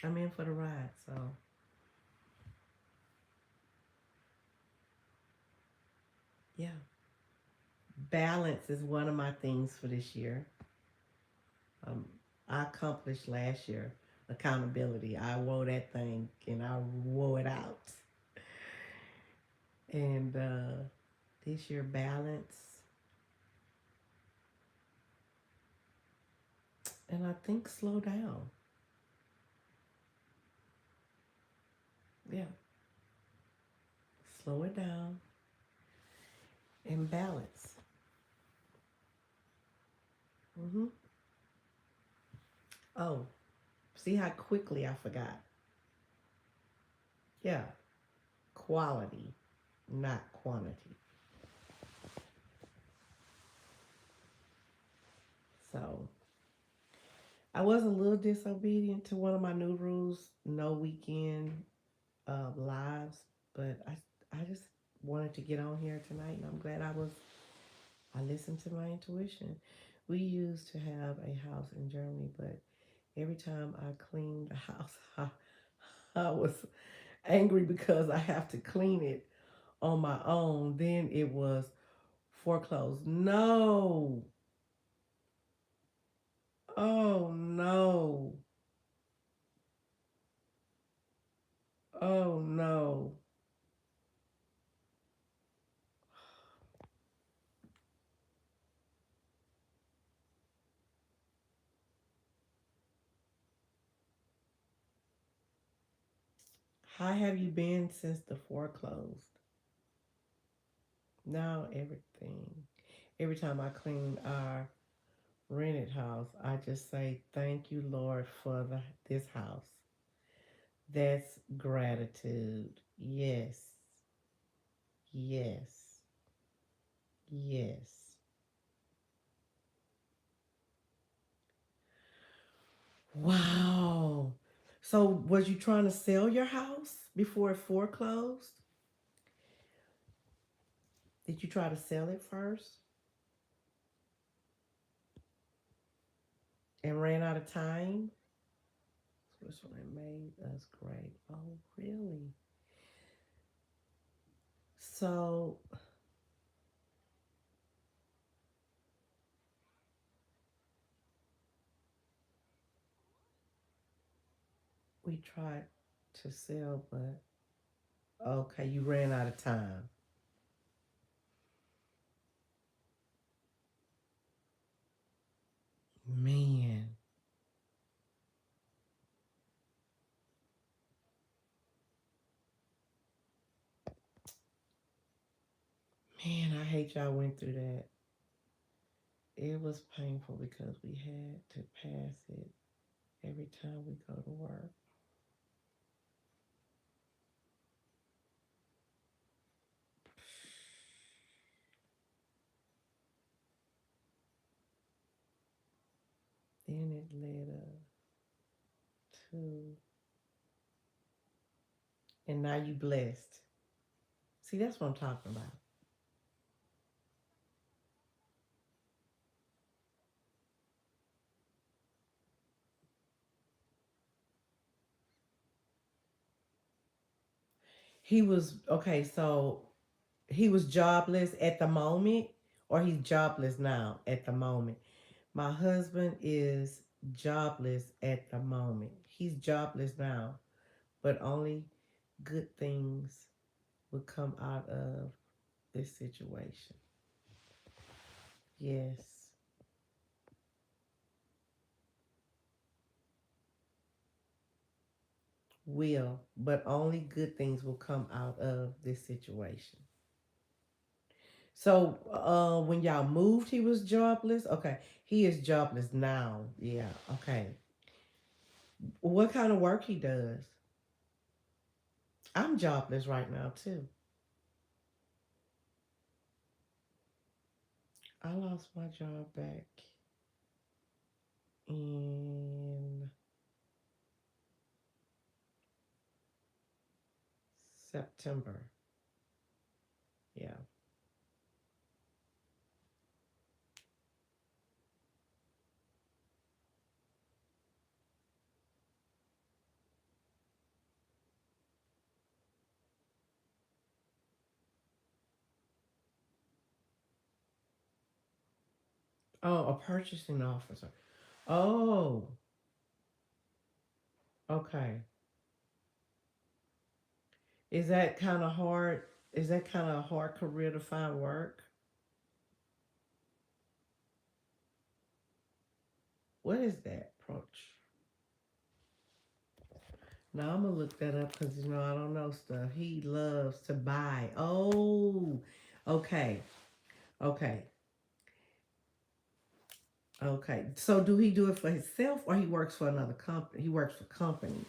I'm in for the ride. So yeah, balance is one of my things for this year. Um, I accomplished last year accountability. I wore that thing and I wore it out. And this year, balance, and I think slow down. Yeah, slow it down and balance. Hmm. Oh, see how quickly I forgot. Yeah, quality, not quantity. So I was a little disobedient to one of my new rules: no weekend lives. But I just wanted to get on here tonight, and I'm glad I listened to my intuition. We used to have a house in Germany, but every time I cleaned the house, I was angry because I have to clean it on my own. Then it was foreclosed. No. Oh no. Oh no. How have you been since the foreclosed? Now everything. Every time I clean our rented house, I just say thank you, Lord, for this house. That's gratitude. Yes. Yes. Yes. Wow. So was you trying to sell your house before it foreclosed? Did you try to sell it first and ran out of time? Switzerland made us great. Oh, really? So we tried to sell, but okay, you ran out of time. Man, man, I hate y'all went through that. It was painful because we had to pass it every time we go to work. Then it led us to, and now you blessed. See, that's what I'm talking about. He was okay, so he was jobless at the moment, or he's jobless now at the moment. My husband is jobless at the moment. He's jobless now, but only good things will come out of this situation. Yes, will, but only good things will come out of this situation. So, when y'all moved, he was jobless. Okay, he is jobless now. Yeah. Okay. What kind of work he does? I'm jobless right now too. I lost my job back in September. Yeah. Oh, a purchasing officer. Oh, okay. Is that kind of hard? Is that kind of a hard career to find work? What is that approach? Now I'm gonna look that up because I don't know stuff. He loves to buy. Oh, okay, okay, okay. So do he do it for himself or he works for another company? He works for companies.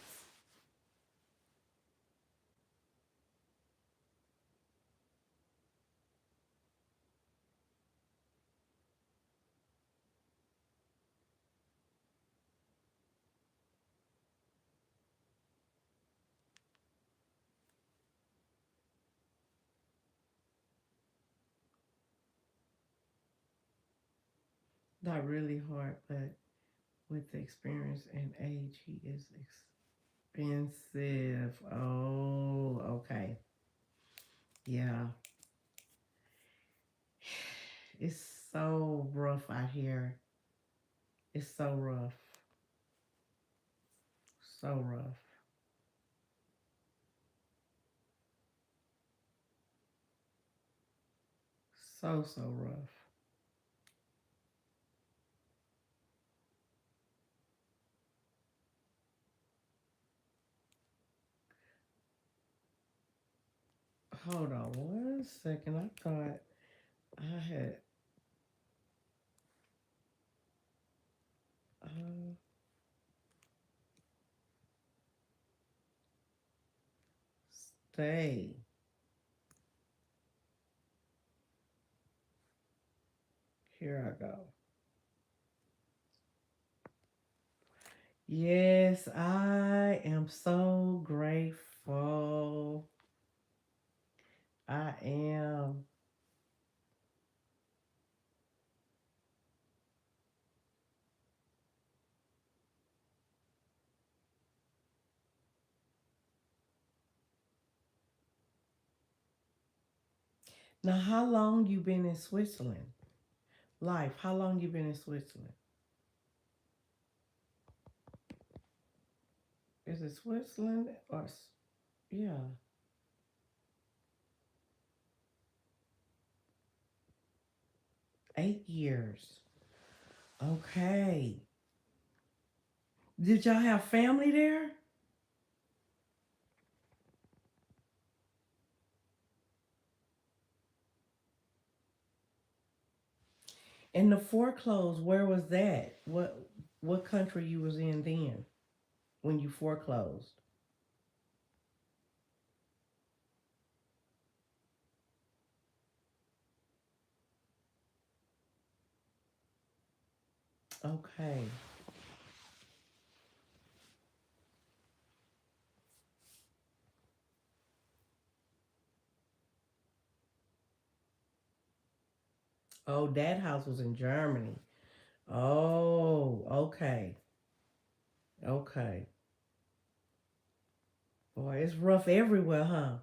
Not really hard, but with the experience and age, he is expensive. Oh, okay. Yeah. It's so rough out here. It's so rough. So rough. So, so rough. Hold on one second. I thought I had uh, stay. Here I go. Yes, I am so grateful. I am. Now, how long you been in Switzerland? Life, how long you been in Switzerland? Is it Switzerland or yeah, 8 years. Okay. Did y'all have family there? And the foreclosed, where was that? What country you was in then when you foreclosed? Okay. Oh, that house was in Germany. Oh, okay. Okay. Boy, it's rough everywhere, huh?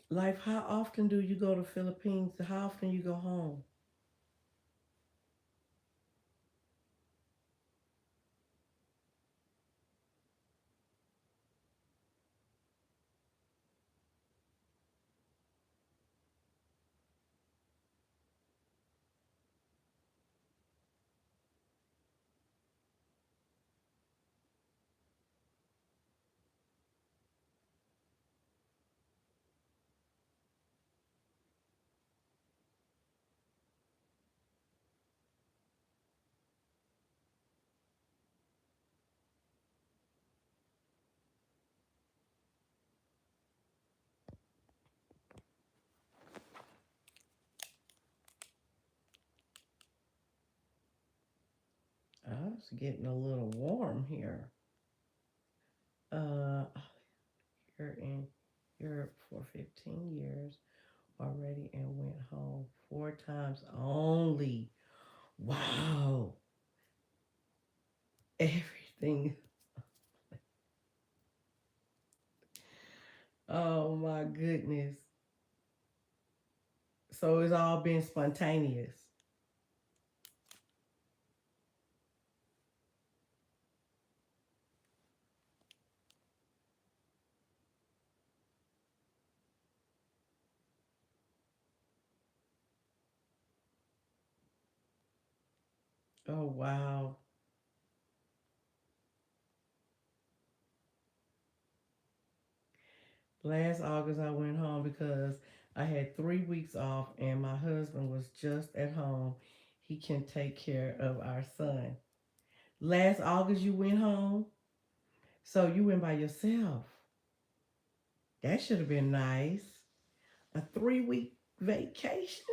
Life, how often do you go to Philippines? How often you go home? Oh, it's getting a little warm here. Uh, here in Europe for 15 years already and went home 4 times only. Wow. Everything. Oh my goodness. So it's all been spontaneous. Oh wow. Last August I went home because I had 3 weeks off and my husband was just at home. He can take care of our son. Last August you went home? So you went by yourself. That should have been nice. A 3 week vacation?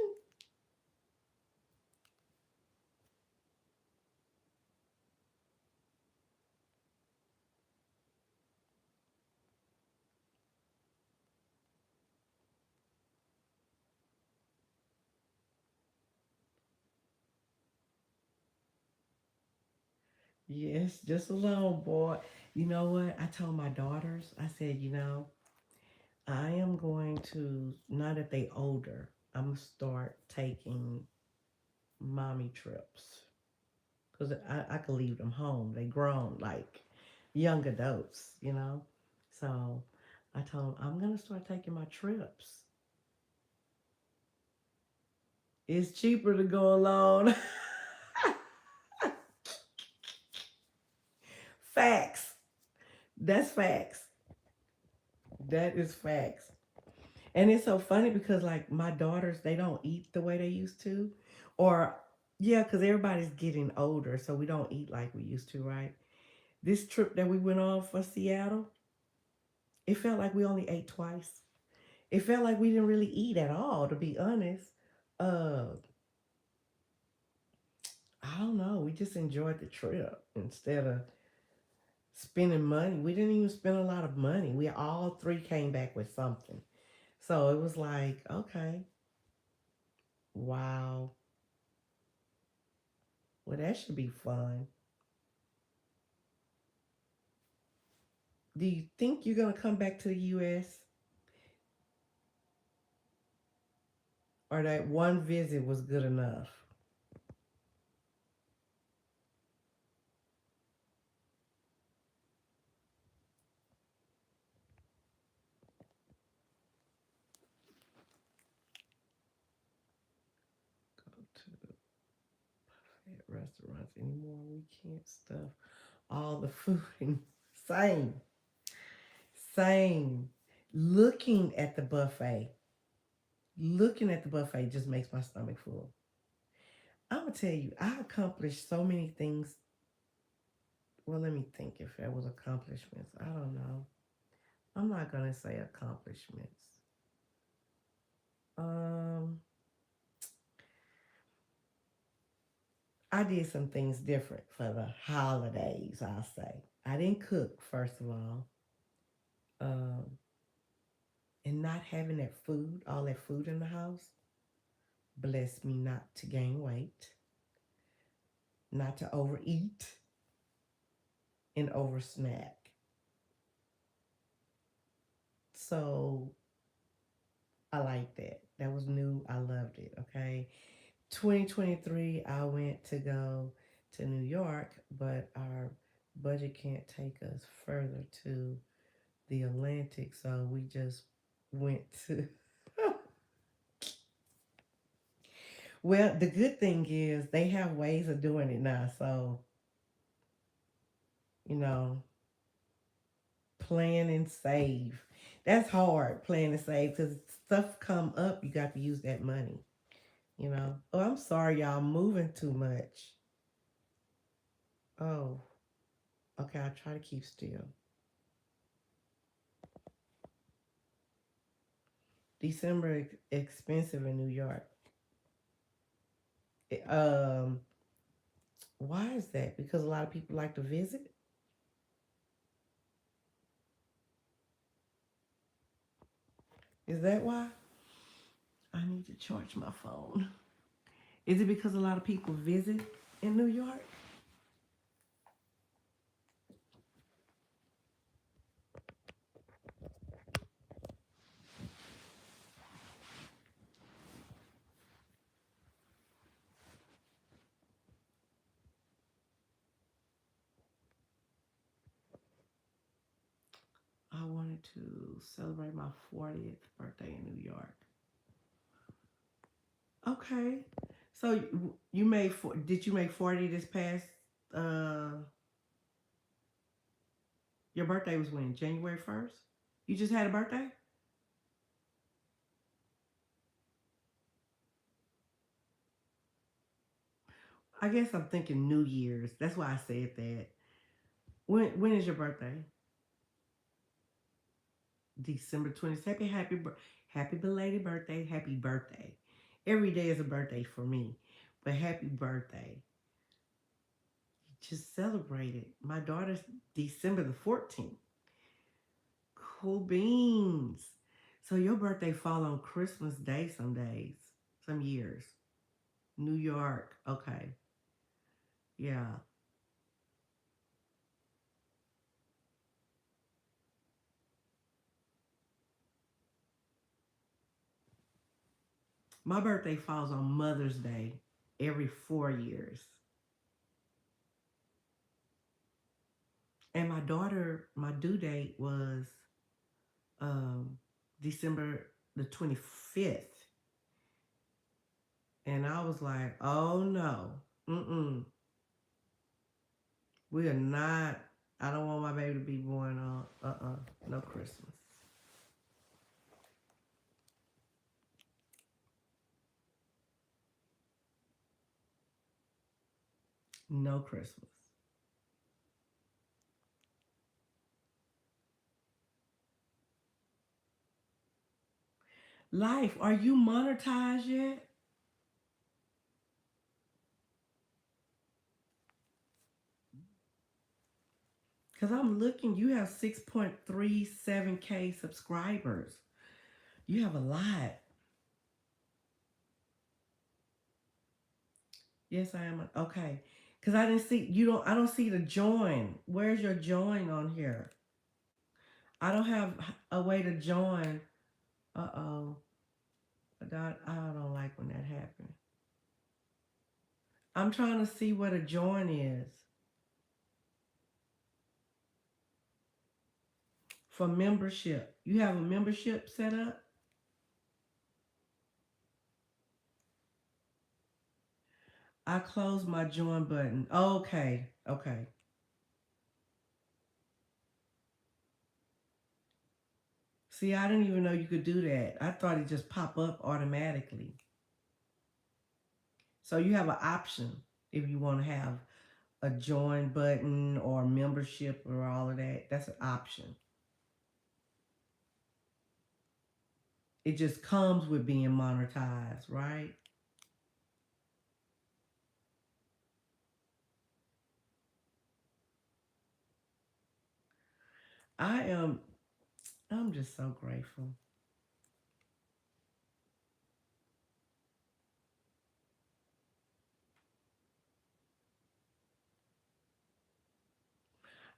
Yes, just alone, boy. You know what? I told my daughters, I said, I am going to, now that they older, I'm going to start taking mommy trips. Because I could leave them home. They grown, like young adults. So I told them, I'm going to start taking my trips. It's cheaper to go alone. Facts. That's facts. That is facts. And it's so funny because like my daughters, they don't eat the way they used to. Or yeah, because everybody's getting older, so we don't eat like we used to, right? This trip that we went on for Seattle, it felt like we only ate twice. It felt like we didn't really eat at all, to be honest. Uh I don't know. We just enjoyed the trip instead of spending money. We didn't even spend a lot of money. We all three came back with something. So it was like, okay, wow. Well, that should be fun. Do you think you're going to come back to the US, or that one visit was good enough? Go to at restaurants anymore. We can't stuff all the food in. Same, same. Looking at the buffet, looking at the buffet just makes my stomach full. I'm gonna tell you, I accomplished so many things. Well, let me think if that was accomplishments. I don't know. I'm not gonna say accomplishments. Um, I did some things different for the holidays, I'll say. I didn't cook, first of all. Um, and not having that food, all that food in the house, blessed me not to gain weight, not to overeat and over snack. So I like that. That was new. I loved it. Okay. 2023, I went to go to New York, but our budget can't take us further to the Atlantic, so we just went to. Well, the good thing is they have ways of doing it now, so you know, plan and save. That's hard, plan and save, because stuff come up. You got to use that money. You know. Oh, I'm sorry, y'all. Moving too much. Oh, okay. I'll try to keep still. December expensive in New York. Eh, why is that? Because a lot of people like to visit. Is that why? I need to charge my phone. Is it because a lot of people visit in New York? I wanted to celebrate my 40th birthday in New York. Okay. So you made did you make 40 this past uh your birthday was when? January 1st? You just had a birthday? I guess I'm thinking New Year's. That's why I said that. When is your birthday? December 20th. Happy belated birthday. Happy birthday. Every day is a birthday for me. But happy birthday. Just celebrate it. My daughter's December the 14th. Cool beans. So your birthday fall on Christmas Day some days, some years. New York. Okay. Yeah. My birthday falls on Mother's Day every 4 years. And my daughter, my due date was um, December the 25th. And I was like, oh no. Mm-mm. We are not, I don't want my baby to be born on, no Christmas. No Christmas. Life, are you monetized yet? Because I'm looking, you have 6.37K subscribers. You have a lot. Yes, I am. Okay. Because I didn't see, I don't see the join. Where's your join on here? I don't have a way to join. Uh oh. I don't like when that happens. I'm trying to see what a join is for membership. You have a membership set up? I closed my join button. Okay. Okay. See, I didn't even know you could do that. I thought it just pop up automatically. So you have an option if you want to have a join button or membership or all of that. That's an option. It just comes with being monetized, right? I am I'm just so grateful.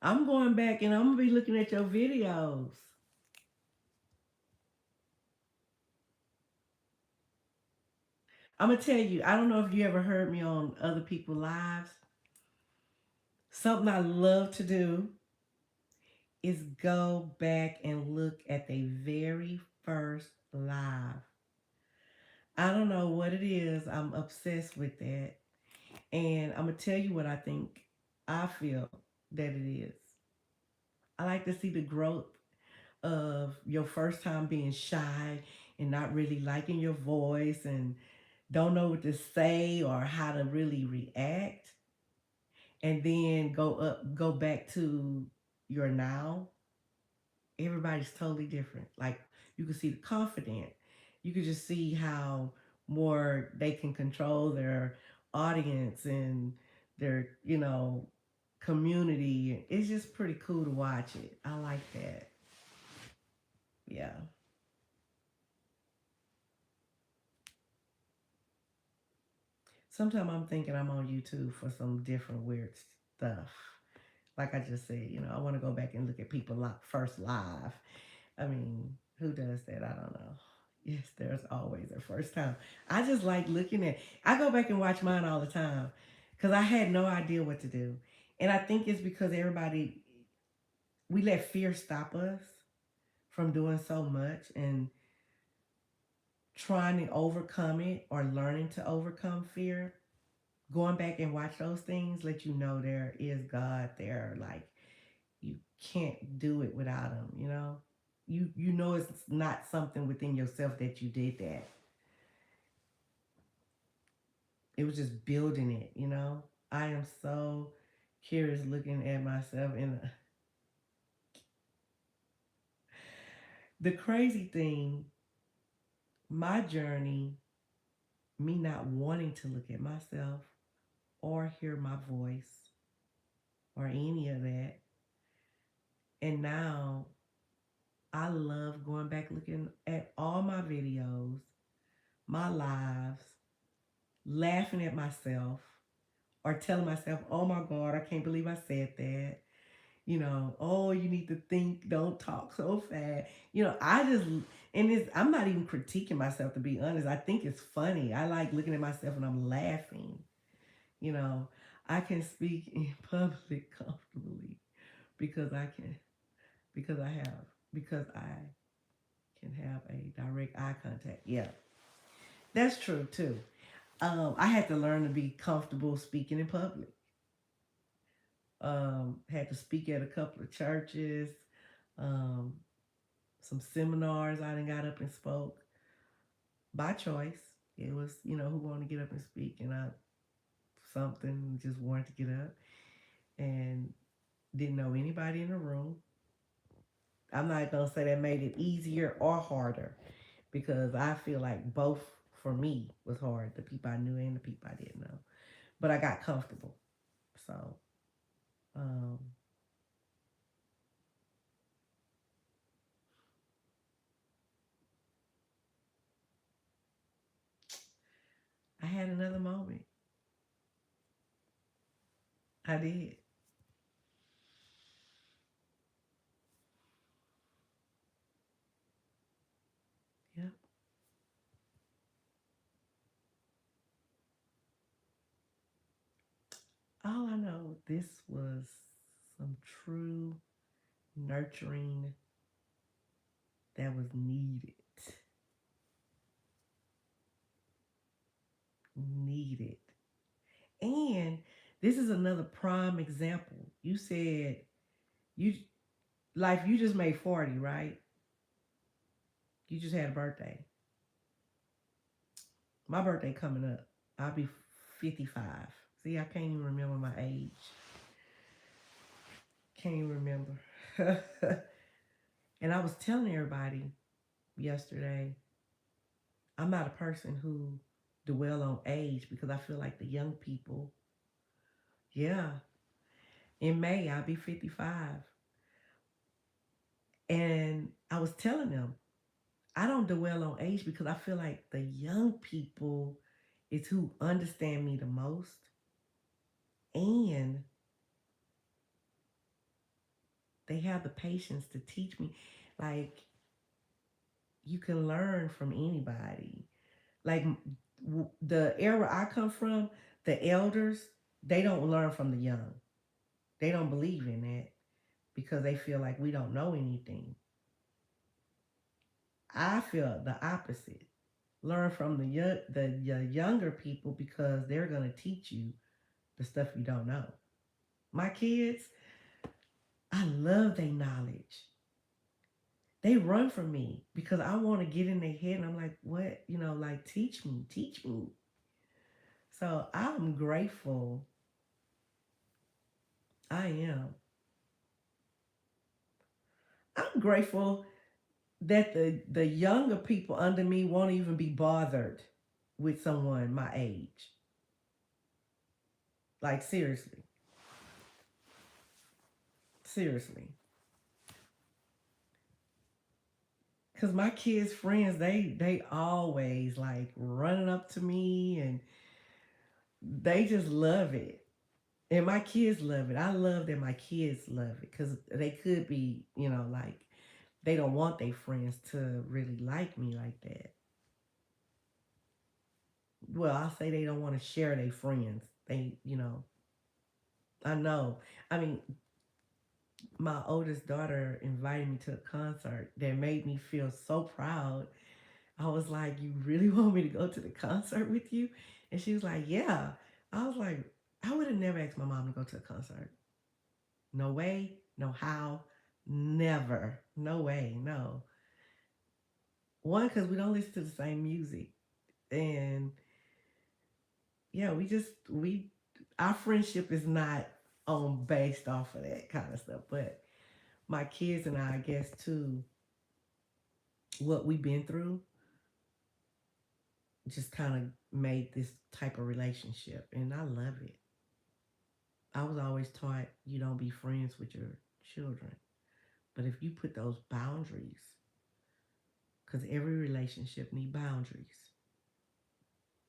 I'm going back and I'm gonna be looking at your videos. I'm gonna tell you. I don't know if you ever heard me on other people's lives. Something I love to do is go back and look at the very first live. I don't know what it is. I'm obsessed with that. And I'm going to tell you what I feel that it is. I like to see the growth of your first time being shy and not really liking your voice and don't know what to say or how to really react. And then go back to your now. Everybody's totally different. Like you can see the confident. You can just see how more they can control their audience and their, community. It's just pretty cool to watch it. I like that. Yeah. Sometimes I'm thinking I'm on YouTube for some different weird stuff. Like I just said, I want to go back and look at people first live. I mean, who does that? I don't know. Yes, there's always a first time. I just like looking at. I go back and watch mine all the time because I had no idea what to do, and I think it's because everybody we let fear stop us from doing so much and trying to overcome it or learning to overcome fear. Going back and watch those things let you know there is God there. Like you can't do it without him, you know it's not something within yourself that you did that. It was just building it. I am so curious looking at myself and the crazy thing, my journey, me not wanting to look at myself or hear my voice or any of that. And now I love going back looking at all my videos, my lives, laughing at myself or telling myself, oh my God, I can't believe I said that. Oh, you need to think, don't talk so fast. I just, and I'm not even critiquing myself to be honest. I think it's funny. I like looking at myself and I'm laughing. You know, I can speak in public comfortably because I can, because I have, because I can have a direct eye contact. Yeah, that's true too. I had to learn to be comfortable speaking in public. Had to speak at a couple of churches, um, some seminars. I done got up and spoke by choice. It was, who wanted to get up and speak, and I something just wanted to get up and didn't know anybody in the room. I'm not gonna say that made it easier or harder because I feel like both for me was hard. The people I knew and the people I didn't know, but I got comfortable. So um, I had another moment. I did. Yeah. All I know, this was some true nurturing that was needed. Needed. And this is another prime example. You said you life you just made 40, right? You just had a birthday. My birthday coming up. I'll be 55. See, I can't even remember my age. Can't even remember. And I was telling everybody yesterday, I'm not a person who dwell on age because I feel like the young people, yeah, in May I'll be 55. And I was telling them, I don't dwell on age because I feel like the young people is who understand me the most and they have the patience to teach me. Like you can learn from anybody. Like The era I come from, the elders, they don't learn from the young. They don't believe in that because they feel like we don't know anything. I feel the opposite. Learn from the younger people because they're gonna teach you the stuff you don't know. My kids, I love their knowledge. They run from me because I want to get in their head and I'm like, what? Like teach me, teach me. So I'm grateful. I am. I'm grateful that the younger people under me won't even be bothered with someone my age. Like seriously. Seriously. Cause my kids' friends, they always like running up to me and they just love it. And my kids love it. I love that my kids love it because they could be, like they don't want their friends to really like me like that. Well, I'll say they don't want to share their friends. I know. I mean, my oldest daughter invited me to a concert that made me feel so proud. I was like, "You really want me to go to the concert with you?" And she was like, "Yeah." I was like, I would have never asked my mom to go to a concert. No way, no how, never. No way, no. One, because we don't listen to the same music. And yeah, our friendship is not based off of that kind of stuff. But my kids and I guess too, what we've been through just kind of made this type of relationship. And I love it. I was always taught you don't be friends with your children. But if you put those boundaries, because every relationship need boundaries,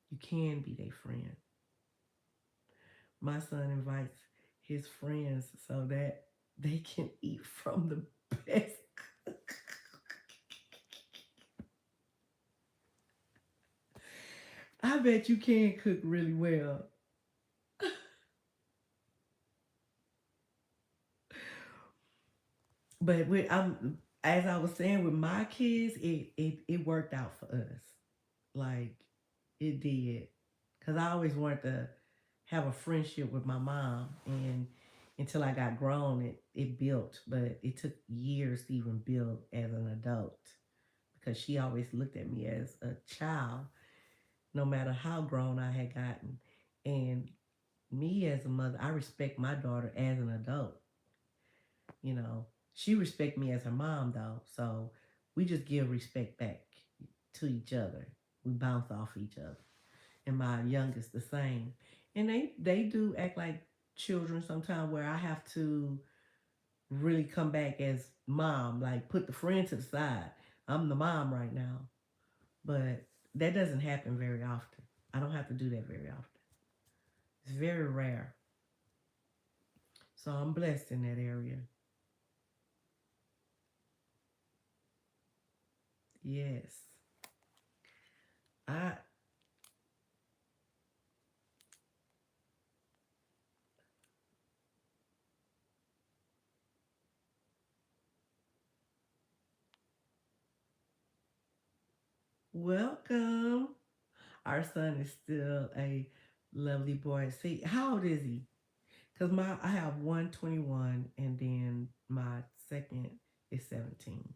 you can be their friend. My son invites his friends so that they can eat from the best. I bet you can cook really well. But as I was saying with my kids, it worked out for us. Like it did, cause I always wanted to have a friendship with my mom, and until I got grown, it built, but it took years to even build as an adult because she always looked at me as a child, no matter how grown I had gotten, and me as a mother, I respect my daughter as an adult. You know, she respect me as her mom though, so we just give respect back to each other. We bounce off each other, and my youngest the same. And they do act like children sometimes, where I have to really come back as mom, like put the friend to the side. I'm the mom right now, but that doesn't happen very often. I don't have to do that very often. It's very rare. So I'm blessed in that area. Yes. I welcome. Our son is still a lovely boy. See, how old is he? Cause I have one 21, and then my second is 17.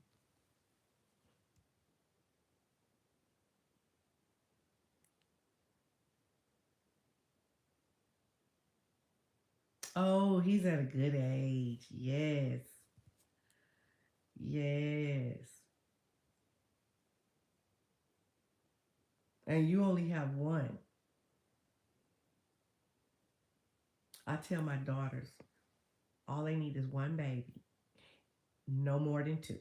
Oh, he's at a good age. Yes. Yes. And you only have one. I tell my daughters, all they need is one baby. No more than two.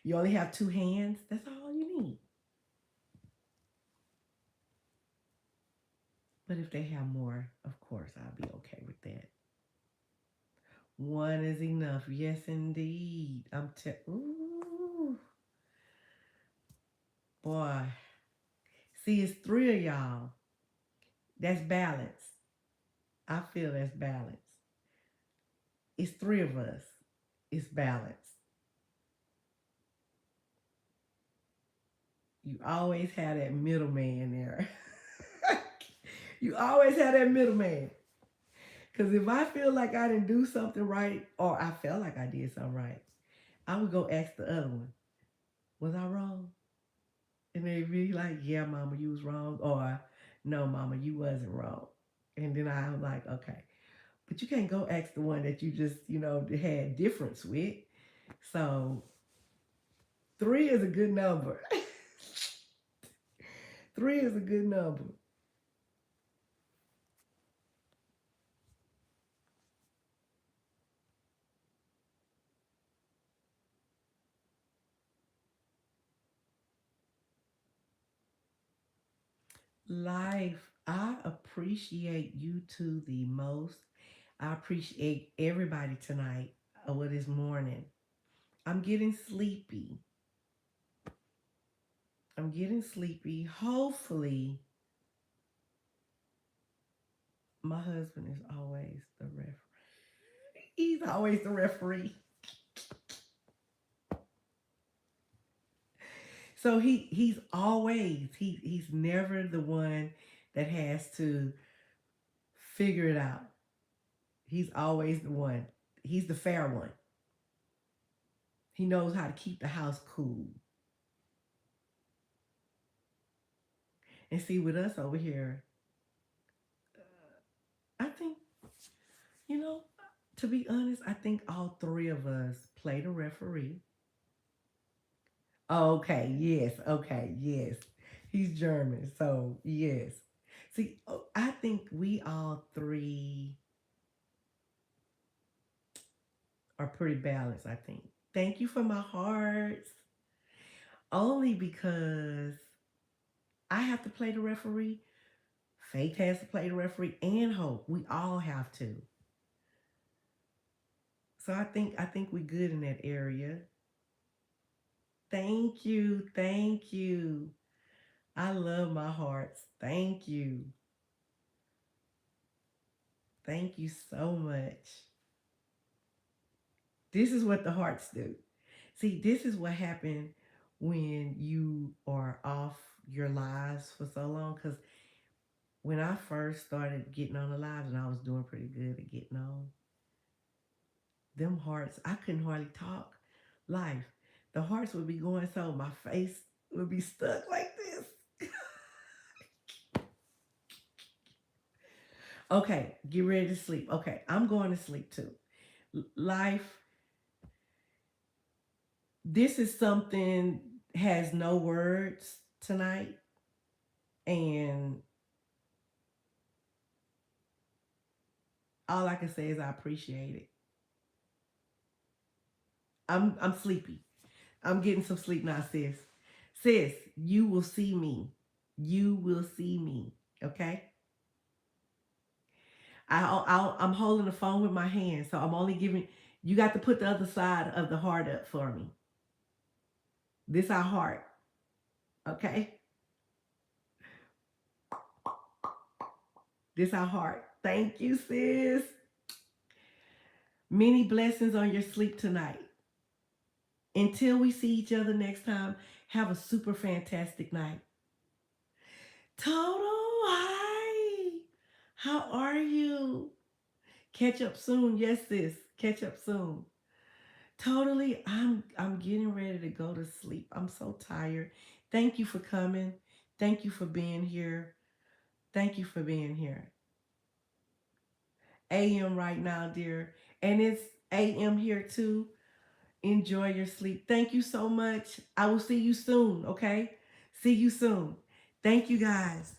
You only have two hands. That's all you need. But if they have more, of course, I'll be okay with that. One is enough. Yes, indeed. Ooh, boy. See, it's three of y'all. That's balance. I feel that's balance. It's three of us. It's balance. You always have that middleman there. You always have that middleman. Because if I feel like I didn't do something right, or I felt like I did something right, I would go ask the other one, was I wrong? And they'd be like, yeah, mama, you was wrong. Or, no, mama, you wasn't wrong. And then I'm like, okay. But you can't go ask the one that you just, had difference with. So three is a good number. Three is a good number. Life, I appreciate you two the most. I appreciate everybody tonight or this morning. I'm getting sleepy. I'm getting sleepy. Hopefully, my husband is always the referee. He's always the referee. So he's never the one that has to figure it out. He's always the one. He's the fair one. He knows how to keep the house cool. And see, with us over here, I think, you know, to be honest, I think all three of us play the referee. Okay, yes, okay, yes. He's German, so yes. See, I think we all three are pretty balanced, I think. Thank you for my hearts. Only because I have to play the referee, Faith has to play the referee, and Hope. We all have to. So I think we're good in that area. Thank you. Thank you. I love my hearts. Thank you. Thank you so much. This is what the hearts do. See, this is what happened when you are off your lives for so long. Because when I first started getting on the lives and I was doing pretty good at getting on, them hearts, I couldn't hardly talk life. The hearts would be going so my face would be stuck like this. Okay, get ready to sleep. Okay, I'm going to sleep too. Life, this is something has no words tonight, and all I can say is I appreciate it. I'm sleepy. I'm getting some sleep now, sis. Sis, you will see me. You will see me. Okay. I'm holding the phone with my hand, so I'm only giving. You got to put the other side of the heart up for me. This our heart. Okay. This our heart. Thank you, sis. Many blessings on your sleep tonight. Until we see each other next time, have a super fantastic night. Total, hi. How are you? Catch up soon. Yes, sis. Catch up soon. Totally, I'm getting ready to go to sleep. I'm so tired. Thank you for coming. Thank you for being here. Thank you for being here. AM right now, dear. And it's AM here too. Enjoy your sleep. Thank you so much. I will see you soon, okay? See you soon. Thank you guys.